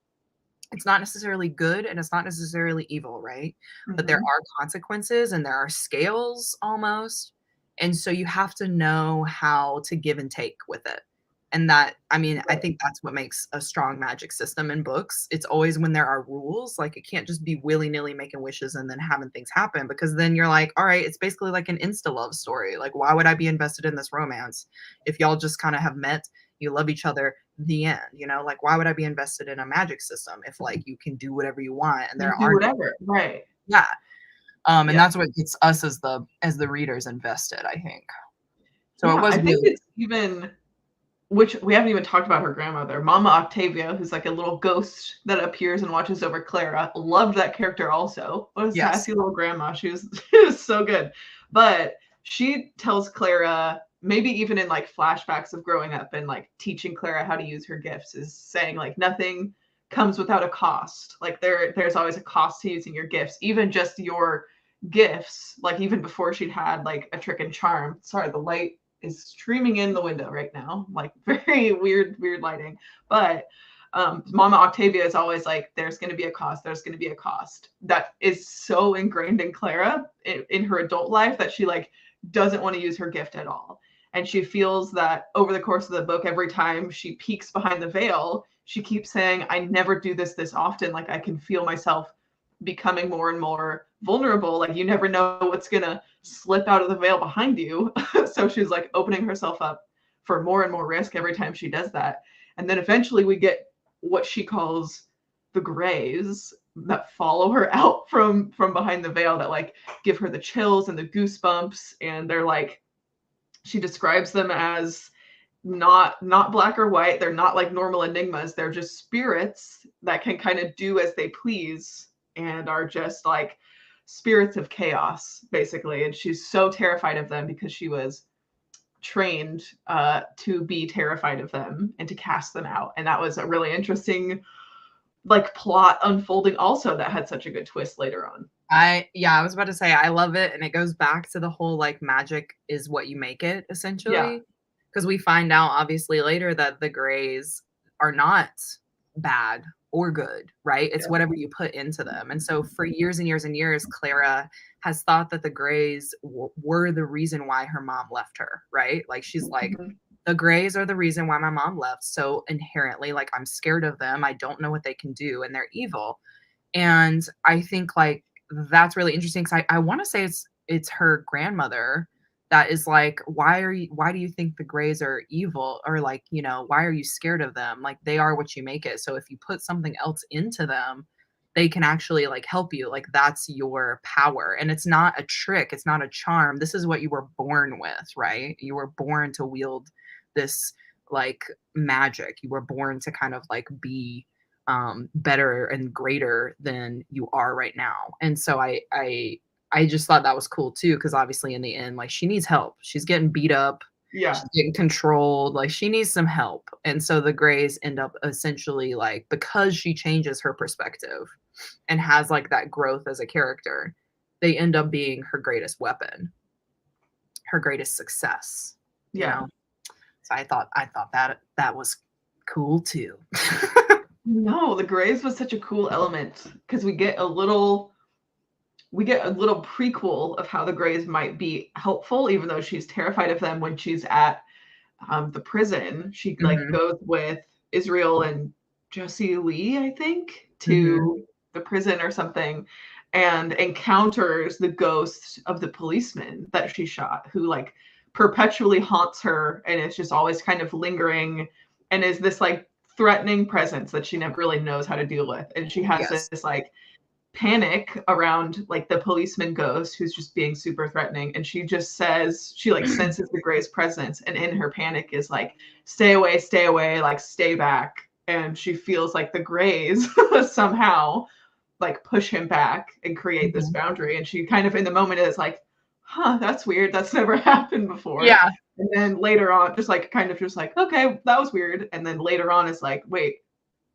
B: it's not necessarily good and it's not necessarily evil, right? But there are consequences and there are scales almost. And so you have to know how to give and take with it. And that, I mean, I think that's what makes a strong magic system in books. It's always when there are rules, like it can't just be willy-nilly making wishes and then having things happen, because then you're like, all right, it's basically like an insta love story. Like, why would I be invested in this romance if y'all just kind of have met, you love each other, the end, you know? Like, why would I be invested in a magic system if like you can do whatever you want and there are
A: whatever, right?
B: Yeah. And that's what gets us as the readers invested, I think. So it was
A: I think it's even, which we haven't even talked about her grandmother, Mama Octavia, who's like a little ghost that appears and watches over Clara. Loved that character also. What a sassy little grandma. She was so good. But she tells Clara, maybe even in like flashbacks of growing up and like teaching Clara how to use her gifts, is saying like nothing comes without a cost. Like there's always a cost to using your gifts, even just your gifts, like even before she'd had like a trick and charm. Sorry, the light is streaming in the window right now, like very weird lighting. But Mama Octavia is always like, there's going to be a cost. There's going to be a cost. That is so ingrained in Clara in her adult life that she like doesn't want to use her gift at all. And she feels that over the course of the book, every time she peeks behind the veil, she keeps saying, I never do this often. Like I can feel myself becoming more and more vulnerable. Like you never know what's going to slip out of the veil behind you. So she's like opening herself up for more and more risk every time she does that. And then eventually we get what she calls the grays that follow her out from behind the veil, that like give her the chills and the goosebumps. And they're like, she describes them as not black or white. They're not like normal enigmas. They're just spirits that can kind of do as they please and are just like spirits of chaos, basically. And she's so terrified of them because she was trained to be terrified of them and to cast them out. And that was a really interesting like plot unfolding also that had such a good twist later on.
B: I was about to say, I love it. And it goes back to the whole like magic is what you make it, essentially. Because we find out obviously later that the grays are not bad or good, right? It's whatever you put into them. And so for years and years and years, Clara has thought that the grays were the reason why her mom left her, right? Like she's like, the grays are the reason why my mom left. So inherently, like I'm scared of them. I don't know what they can do and they're evil. And I think like that's really interesting because I want to say it's her grandmother that is like, why do you think the grays are evil? Or like, you know, why are you scared of them? Like they are what you make it. So if you put something else into them, they can actually like help you. Like that's your power. And it's not a trick. It's not a charm. This is what you were born with, right? You were born to wield this like magic. You were born to kind of like be better and greater than you are right now. And so I just thought that was cool too, because obviously in the end, like she needs help. She's getting beat up. She's getting controlled. Like she needs some help. And so the grays end up essentially like, because she changes her perspective and has like that growth as a character, they end up being her greatest weapon, her greatest success. You know? So I thought that was cool too.
A: No, the grays was such a cool element because we get a little prequel of how the grays might be helpful, even though she's terrified of them. When she's at the prison, she like goes with Israel and Jesse Lee, I think, to the prison or something, and encounters the ghost of the policeman that she shot, who like perpetually haunts her and is just always kind of lingering and is this like threatening presence that she never really knows how to deal with. And she has this like panic around like the policeman ghost who's just being super threatening. And she just says, she like senses the gray's presence, and in her panic is like, stay away, like stay back. And she feels like the grays somehow like push him back and create this boundary. And she kind of in the moment is like, huh, that's weird. That's never happened before.
B: Yeah.
A: And then later on, just like kind of just like, okay, that was weird. And then later on it's like, wait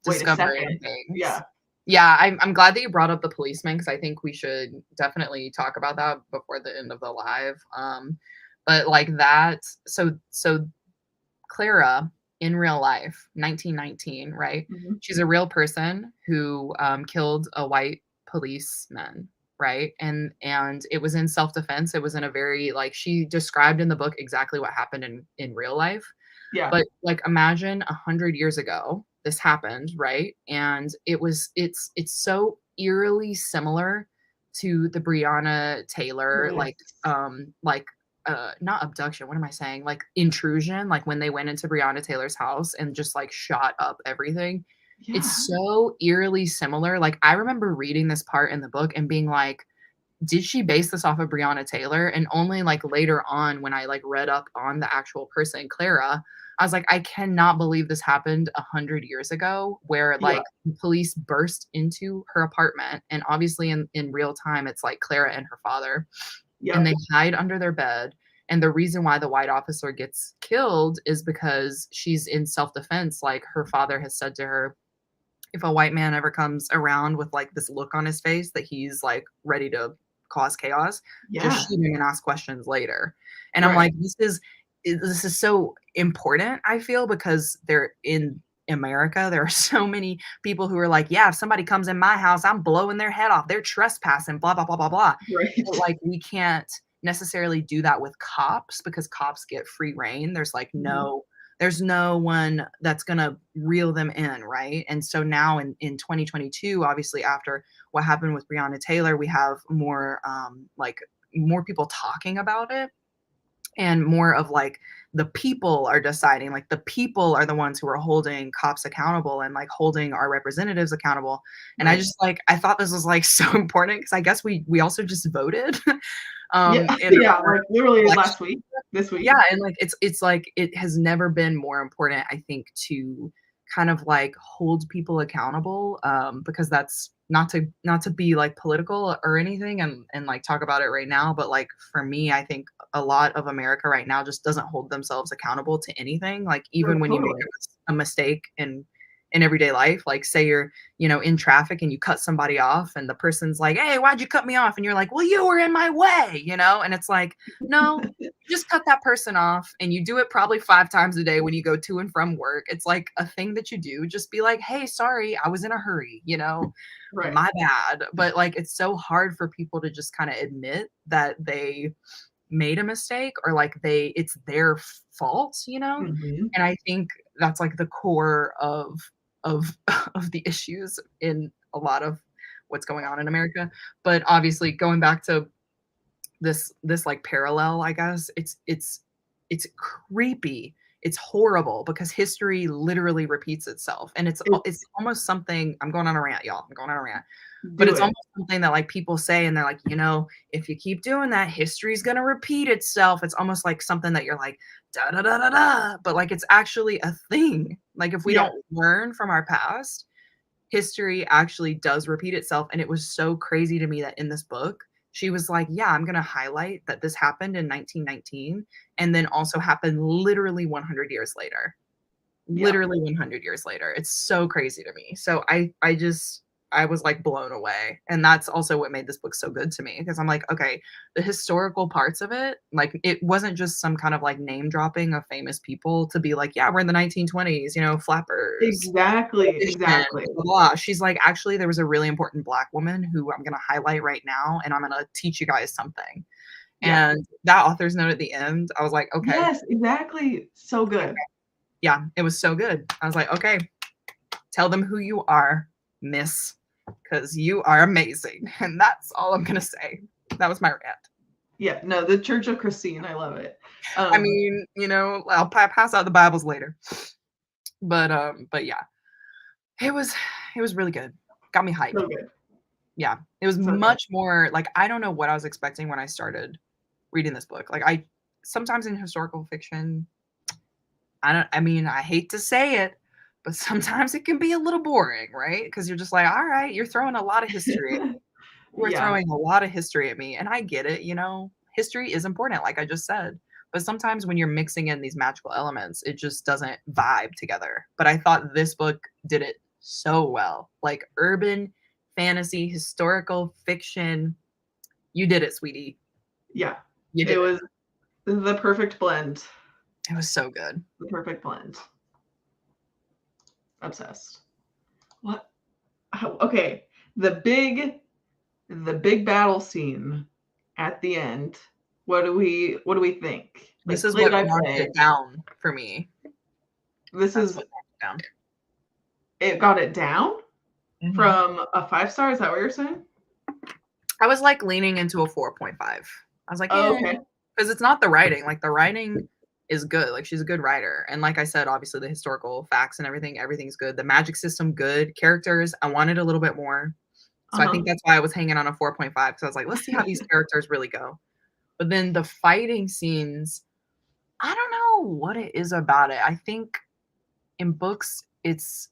A: a second.
B: Things. Yeah, I'm glad that you brought up the policeman, because I think we should definitely talk about that before the end of the live. But like that, so Clara in real life, 1919, right? She's a real person who killed a white policeman, right? And it was in self-defense. It was in a very like, she described in the book exactly what happened in real life.
A: Yeah.
B: But like imagine 100 years ago this happened, right? And it's so eerily similar to the Breonna Taylor, not abduction, what am I saying? Like intrusion, like when they went into Breonna Taylor's house and just like shot up everything. Yeah. It's so eerily similar. Like I remember reading this part in the book and being like, did she base this off of Breonna Taylor? And only like later on when I like read up on the actual person, Clara, I was like, I cannot believe this happened 100 years ago, where like the police burst into her apartment. And obviously in real time, it's like Clara and her father, and they hide under their bed. And the reason why the white officer gets killed is because she's in self-defense. Like her father has said to her, if a white man ever comes around with like this look on his face that he's like ready to cause chaos, just
A: Yeah.
B: shoot him and ask questions later. And I'm
A: Right.
B: like, this is so important, I feel, because they're in America, there are so many people who are like, yeah, if somebody comes in my house, I'm blowing their head off. They're trespassing, blah, blah, blah, blah, blah.
A: Right.
B: But like, we can't necessarily do that with cops because cops get free reign. There's like
A: Mhm.
B: there's no one that's gonna reel them in, right? And so now in 2022, obviously after what happened with Breonna Taylor, we have more like more people talking about it and more of like the people are deciding, like the people are the ones who are holding cops accountable and like holding our representatives accountable. And I
A: Right.
B: just like I thought this was like so important because I guess we also just voted
A: Yeah.
B: in
A: Yeah,
B: our
A: like, literally
B: election.
A: last week, this week.
B: Yeah, and like it's like it has never been more important, I think, to kind of like hold people accountable, because that's not to be like political or anything and like talk about it right now, but like for me, I think a lot of America right now just doesn't hold themselves accountable to anything. Like
A: Oh,
B: even when you make
A: totally.
B: a mistake in everyday life, like say you're, you know, in traffic and you cut somebody off and the person's like, "Hey, why'd you cut me off?" And you're like, "Well, you were in my way," you know? And it's like, no, you just cut that person off and you do it probably 5 times a day when you go to and from work. It's like a thing that you do. Just be like, "Hey, sorry, I was in a hurry," you know?
A: Right.
B: My bad. But like it's so hard for people to just kind of admit that they made a mistake or like it's their fault, you know?
A: Mhm.
B: And I think that's like the core of of the issues in a lot of what's going on in America. But obviously going back to this like parallel, I guess, it's creepy. It's horrible because history literally repeats itself. And it's
A: It's
B: almost something I'm going on a rant, y'all. I'm going on a rant. But
A: do
B: it's
A: it.
B: almost something that like people say and they're like, you know, if you keep doing that, history's gonna repeat itself. It's almost like something that you're like, da da da da da. But like it's actually a thing. Like if we
A: Yeah.
B: don't learn from our past, history actually does repeat itself. And it was so crazy to me that in this book, she was like, yeah, I'm going to highlight that this happened in 1919 and then also happened literally 100 years later.
A: Yeah.
B: Literally 100 years later. It's so crazy to me. So I just I was like blown away. And that's also what made this book so good to me because I'm like, okay, the historical parts of it, like it wasn't just some kind of like name dropping of famous people to be like, yeah, we're in the 1920s, you know, flappers,
A: Exactly,
B: blah,
A: exactly.
B: blah, blah. She's like, actually, there was a really important Black woman who I'm going to highlight right now, and I'm going to teach you guys something.
A: Yeah.
B: And that author's note at the end, I was like, okay,
A: Yes, exactly. So
B: okay.
A: good.
B: Yeah, it was so good. I was like, okay, tell them who you are, miss, because you are amazing. And that's all I'm going to say. That was my rant.
A: Yeah, no, the Church of Christine, I love it.
B: I mean, you know, I'll pass out the Bibles later. But yeah, it was really good. Got me hyped.
A: So good.
B: Yeah, it was
A: So good.
B: much more like I don't know what I was expecting when I started reading this book. Like I sometimes in historical fiction, I mean, I hate to say it, but sometimes it can be a little boring, right? Because you're just like, all right, you're throwing a lot of history. You are
A: Yeah.
B: throwing a lot of history at me, and I get it, you know. History is important, like I just said. But sometimes when you're mixing in these magical elements, it just doesn't vibe together. But I thought this book did it so well. Like urban fantasy, historical fiction. You did it, sweetie.
A: Yeah.
B: You
A: It
B: did it.
A: was the perfect blend.
B: It was so good.
A: The perfect blend. Obsessed. What? Okay. The big battle scene at the end. What do we think?
B: This
A: Like
B: is
A: play
B: what
A: by
B: knocked
A: play.
B: it down for me.
A: This
B: That's
A: is
B: what knocked it down.
A: it got it down
B: Mhm.
A: from a 5 star. Is that what you're saying?
B: I was like leaning into a 4.5. I was like,
A: Oh,
B: yeah,
A: okay.
B: because it's not the writing. Like the writing is good. Like she's a good writer. And like I said, obviously the historical facts and everything's good. The magic system, good. Characters, I wanted a little bit more. So I
A: Uh-huh.
B: think that's why I was hanging on a 4.5 because I was like, let's see how these characters really go. But then the fighting scenes, I don't know what it is about it. I think in books, it's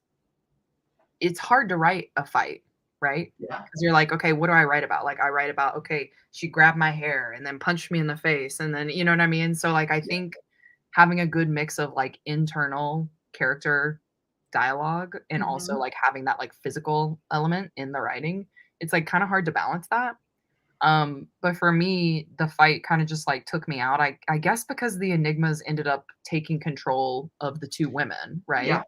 B: hard to write a fight, right?
A: Yeah.
B: Because you're like, okay, what do I write about? Like I write about, okay, she grabbed my hair and then punched me in the face, and then you know what I mean? So like I
A: Yeah.
B: think having a good mix of like internal character dialogue and also
A: Mhm.
B: like having that like physical element in the writing, it's like kind of hard to balance that. But for me, the fight kind of just like took me out. I guess because the Enigmas ended up taking control of the two women,
A: Yeah.
B: right?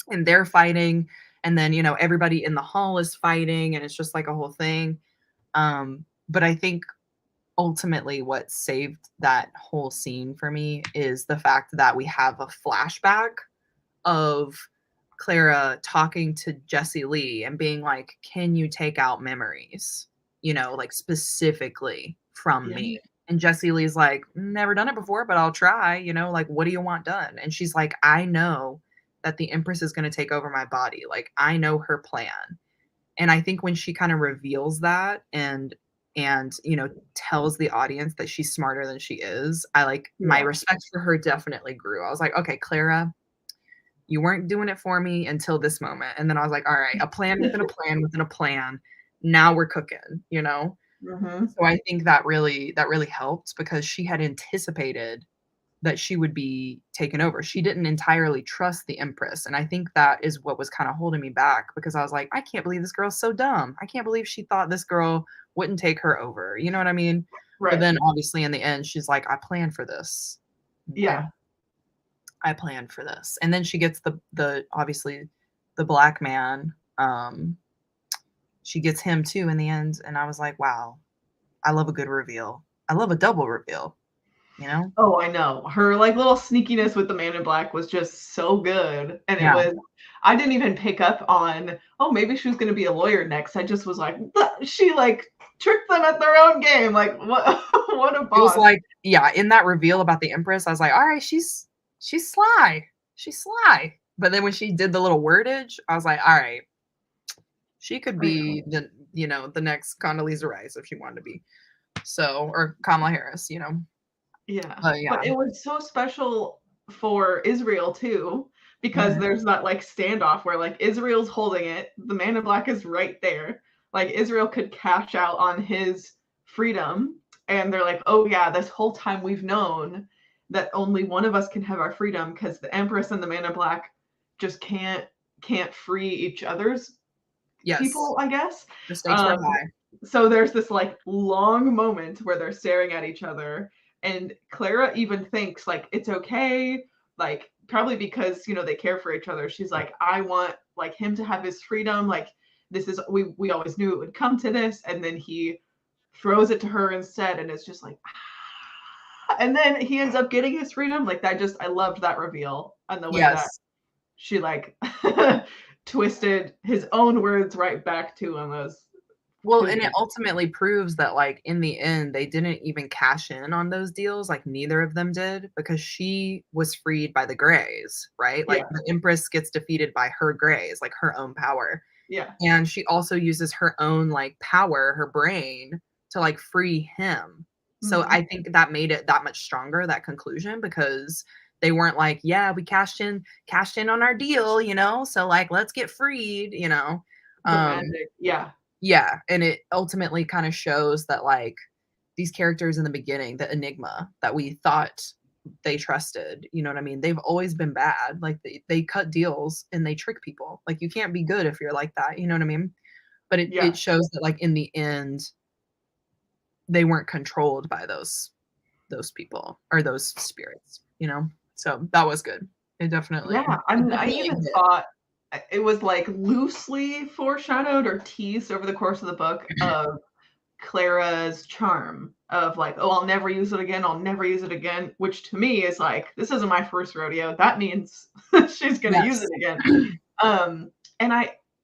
B: And they're fighting, and then, you know, everybody in the hall is fighting, and it's just like a whole thing. But I think ultimately what saved that whole scene for me is the fact that we have a flashback of Clara talking to Jessie Lee and being like, "Can you take out memories?" You know, like specifically from
A: Yeah.
B: me. And Jessie Lee's like, "Never done it before, but I'll try, you know, like, what do you want done?" And she's like, "I know that the Empress is going to take over my body. Like, I know her plan." And I think when she kind of reveals that and you know, tells the audience that she's smarter than she is, I like my
A: Yeah.
B: respect for her definitely grew. I was like, "Okay, Clara, you weren't doing it for me until this moment." And then I was like, "All right, a plan within a plan within a plan. Now we're cooking," you know?
A: Hmm.
B: So I think that really helped because she had anticipated that she would be taken over. She didn't entirely trust the Empress, and I think that is what was kinda holding me back because I was like, "I can't believe this girl's so dumb. I can't believe she thought this girl wouldn't take her over." You know what I mean? But
A: Right.
B: then obviously in the end, she's like, "I planned for this." Okay.
A: Yeah.
B: I planned for this. And then she gets the obviously the black man, she gets him too in the end, and I was like, "Wow, I love a good reveal. I love a double reveal," you know?
A: Oh, I know. Her like little sneakiness with the Man in Black was just so good. And it
B: Yeah.
A: was I didn't even pick up on, oh, maybe she was gonna be a lawyer next. I just was like, she like tricked them at their own game. Like what what a
B: It was
A: boss.
B: like yeah, in that reveal about the Empress, I was like, "Alright, she's sly. She's sly." But then when she did the little wordage, I was like, "Alright, she could
A: I know.
B: be the you know, the next Condoleezza Rice if she wanted to be." So or Kamala Harris, you know?
A: Yeah.
B: But
A: But
B: yeah.
A: it was so special for Israel too, because
B: Mhm.
A: there's that like standoff where like Israel's holding it, the Man in Black is right there. Like Israel could cash out on his freedom, and they're like, "Oh yeah, this whole time we've known that only one of us can have our freedom because the Empress and the Man in Black just can't free each other's
B: Yes.
A: people, I guess."
B: The stakes were
A: Um,
B: high.
A: so there's this like long moment where they're staring at each other, and Clara even thinks like it's okay, like probably because you know they care for each other. She's like, I want like him to have his freedom. Like this is we always knew it would come to this, and then he throws it to her instead, and it's just like, ah. And then he ends up getting his freedom. Like that, just I loved that reveal and the way that
B: Yes.
A: she like twisted his own words right back to him. As
B: Well,
A: pretty
B: and it
A: good.
B: ultimately proves that, like, in the end, they didn't even cash in on those deals, like, neither of them did, because she was freed by the Greys, right?
A: Yeah,
B: Like, the Empress gets defeated by her Greys, like, her own power,
A: yeah.
B: and she also uses her own, like, power, her brain, to, like, free him. So,
A: Mhm.
B: I think that made it that much stronger, that conclusion, because they weren't like, "Yeah, we cashed in on our deal, you know, so, like, let's get freed," you know? Um
A: Dramatic. Yeah,
B: yeah, and it ultimately kinda shows that, like, these characters in the beginning, the enigma that we thought they trusted, you know what I mean? They've always been bad, like, they cut deals and they trick people, like, you can't be good if you're like that, you know what I mean? But it
A: yeah,
B: shows that, like, in the end, they weren't controlled by those people or those spirits, you know? So, that was good.
A: yeah. I
B: It
A: mean, I
B: definitely
A: even
B: hit.
A: thought it was like loosely foreshadowed or teased over the course of the book of Clara's charm of like, oh, I'll never use it again. I'll never use it again. Which to me is like, this isn't my first rodeo. That means she's gonna use it
B: Yes.
A: again. And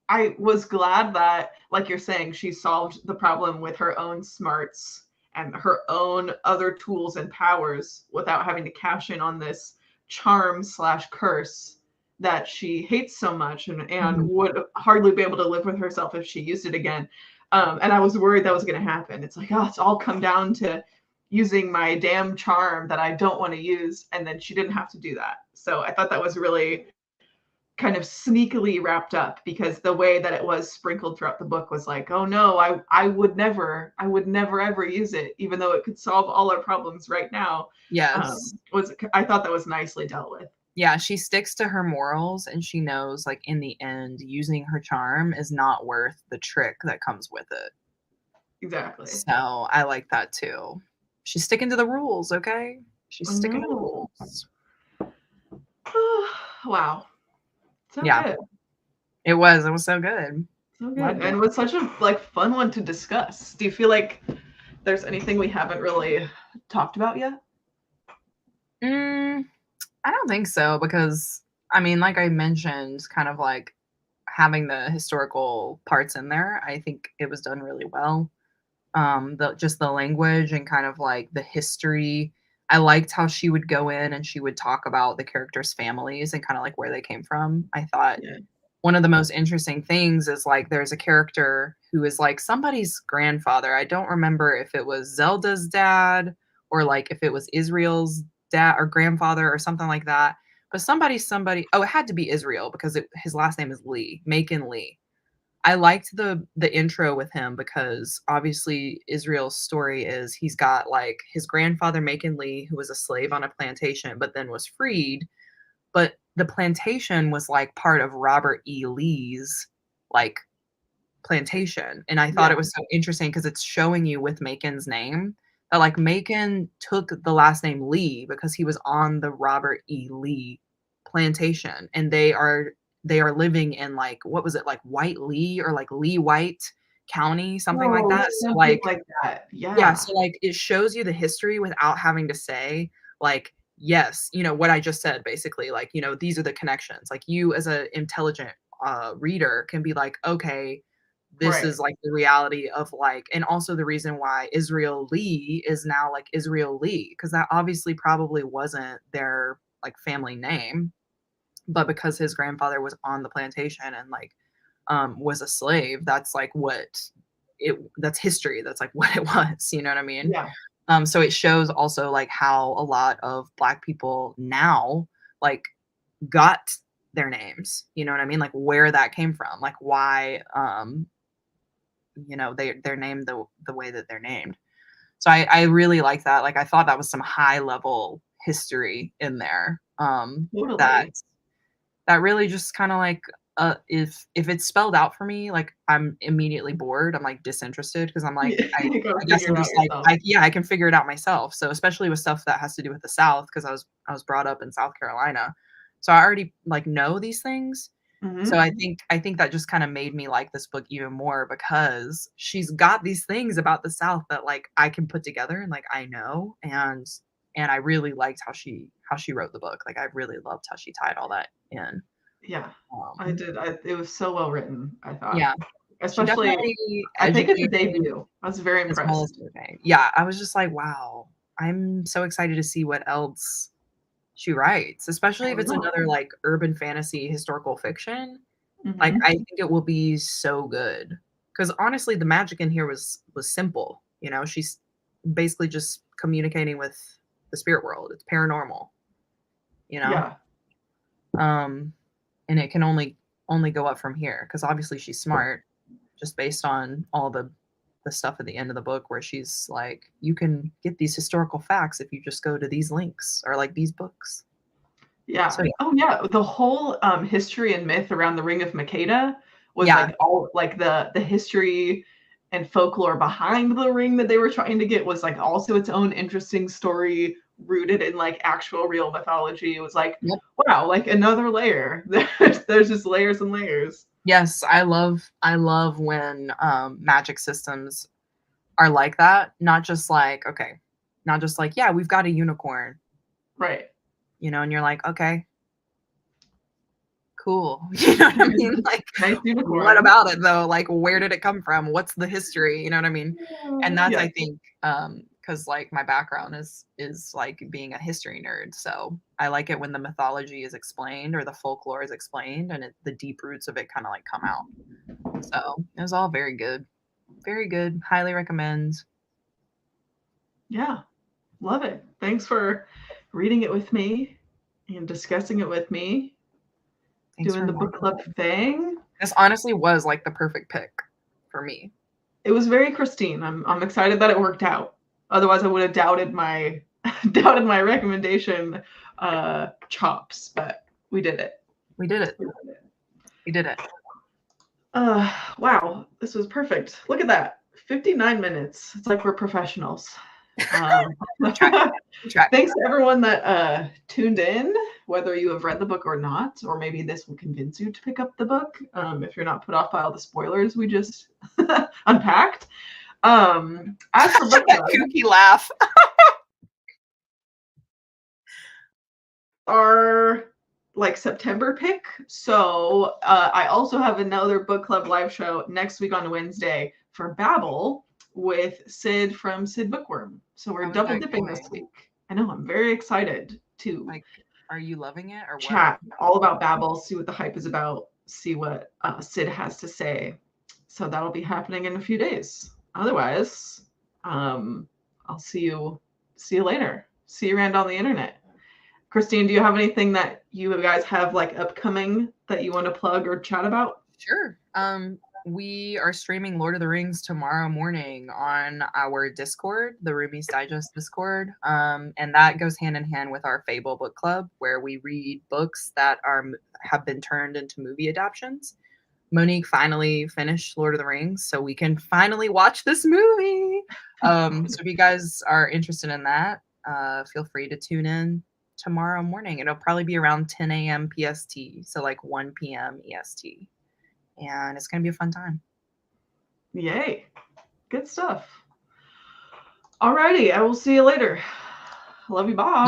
A: I was glad that, like you're saying, she solved the problem with her own smarts and her own other tools and powers without having to cash in on this charm slash curse that she hates so much and
B: Mhm.
A: would hardly be able to live with herself if she used it again. And I was worried that was going to happen. It's like, oh, it's all come down to using my damn charm that I don't want to use. And then she didn't have to do that. So I thought that was really kind of sneakily wrapped up because the way that it was sprinkled throughout the book was like, oh no, I would never ever use it, even though it could solve all our problems right now.
B: Yes.
A: Was I thought that was nicely dealt with.
B: Yeah, she sticks to her morals and she knows, like, in the end, using her charm is not worth the trick that comes with it.
A: Exactly.
B: So I like that too. She's sticking to the rules, okay? She's
A: I
B: sticking to the
A: know.
B: rules.
A: Wow. So
B: Yeah,
A: good.
B: it was. It was so good.
A: So good.
B: Loved it.
A: And was such a like fun one to discuss. Do you feel like there's anything we haven't really talked about yet?
B: Mm, I don't think so because I mean, like I mentioned, kind of like having the historical parts in there, I think it was done really well. The just the language and kind of like the history. I liked how she would go in and she would talk about the characters' families and kind of like where they came from. I thought
A: Yeah.
B: one of the most interesting things is like there's a character who is like somebody's grandfather. I don't remember if it was Zelda's dad or like if it was Israel's dad or grandfather or something like that. But somebody, oh, it had to be Israel because his last name is Lee, Macon Lee. I liked the intro with him because obviously Israel's story is he's got like his grandfather Macon Lee, who was a slave on a plantation, but then was freed, but the plantation was like part of Robert E. Lee's like plantation. And I thought
A: Yeah.
B: it was so interesting because it's showing you with Macon's name that like Macon took the last name Lee because he was on the Robert E. Lee plantation. And they are living in like what was it, like White Lee or like Lee White County, something like
A: Oh,
B: that. So
A: something
B: like
A: like that.
B: yeah,
A: Yeah.
B: so, like, it shows you the history without having to say, like, yes, what I just said, basically, like, these are the connections. Like, you as a intelligent, reader can be like, "Okay, this
A: Right.
B: is, like, the reality of, like" and also the reason why Israel Lee is now, like, Israel Lee, because that obviously probably wasn't their, like, family name, but because his grandfather was on the plantation and, like, was a slave, that's, like, that's history, that's, like, what it was, you know what I mean?
A: Yeah.
B: So it shows also, like, how a lot of Black people now, like, got their names, you know what I mean? Like, where that came from, like, why, they're named the way that they're named. So I really like that, like, I thought that was some high level history in there, that
A: Totally.
B: that really just kinda like, if it's spelled out for me, like, I'm immediately bored, I'm, like, disinterested because 'cause I'm like,
A: Yeah, you gotta
B: I guess
A: figure
B: I'm
A: it out
B: just like,
A: yourself.
B: I can figure it out myself, so especially with stuff that has to do with the South, because I was brought up in South Carolina, so I already, like, know these things, so
A: Mhm.
B: I think that just kinda made me like this book even more because she's got these things about the South that, like, I can put together and, like, I know, and I really liked how she wrote the book, like, I really loved how she tied all that in.
A: Yeah. I
B: Um,
A: did. It was so well written, I thought.
B: yeah, she
A: Especially,
B: definitely
A: I think it's a
B: educated
A: debut. I was very
B: as well as
A: impressed.
B: entertained. Yeah, I was just like, "Wow, I'm so excited to see what else she writes," especially
A: I
B: if it's
A: know.
B: another, like, urban fantasy historical fiction. Like,
A: Mhm.
B: I think it will be so good because honestly, the magic in here was simple, she's basically just communicating with the spirit world. It's paranormal, you know?
A: Yeah.
B: Um, and it can only go up from here because obviously she's smart just based on all the stuff at the end of the book where she's like, "You can get these historical facts if you just go to these links or, like, these books." So,
A: Yeah.
B: yeah.
A: Oh, yeah. The whole history and myth around the Ring of Makeda was
B: Yeah.
A: like all like the history and folklore behind the ring that they were trying to get was like also its own interesting story rooted in like actual real mythology. It was like,
B: Yep.
A: wow, like another layer. There's just layers and layers.
B: Yes, I love when, magic systems are like that, not just like, "Yeah, we've got a unicorn,"
A: Right.
B: and you're like, "Okay, cool." You know what I mean? Like,
A: Nice
B: what
A: unicorn.
B: about it though? Like, where did it come from? What's the history? You know what I mean? And that's,
A: Yeah.
B: I think, because like my background is like being a history nerd, so I like it when the mythology is explained or the folklore is explained and the deep roots of it kind of like come out. So it was all very good, very good. Highly recommend.
A: Yeah. Love it. Thanks for reading it with me and discussing it with me,
B: Thanks
A: doing
B: for
A: the book
B: inviting
A: club
B: me.
A: thing.
B: This honestly was like the perfect pick for me.
A: It was very Christine. I'm excited that it worked out. Otherwise, I would have doubted my doubted my recommendation chops, but we did it.
B: We did it.
A: We did it.
B: We did it.
A: Wow, this was perfect. Look at that. 59 minutes. It's like we're professionals.
B: Track.
A: Thanks to everyone that tuned in, whether you have read the book or not, or maybe this will convince you to pick up the book if you're not put off by all the spoilers we just unpacked. As for book club,
B: kooky laugh.
A: Our like September pick. So I also have another book club live show next week on Wednesday for Babel with Sid from Sid Bookworm. So we're double dipping this week. I know, I'm very excited to
B: like, are you loving it or
A: chat all about Babel, see what the hype is about, see what Sid has to say. So that'll be happening in a few days. Otherwise, I'll see you later. See you around on the internet. Christine, do you have anything that you guys have like upcoming that you want to plug or chat about?
B: Sure. We are streaming Lord of the Rings tomorrow morning on our Discord, the Ruby's Digest Discord. And that goes hand in hand with our Fable book club, where we read books that have been turned into movie adaptations. Monique finally finished Lord of the Rings, so we can finally watch this movie. So if you guys are interested in that, feel free to tune in tomorrow morning. It'll probably be around 10 a.m. PST, so like 1 p.m. EST. And it's going to be a fun time.
A: Yay. Good stuff. Alrighty, I will see you later. Love you, Bob.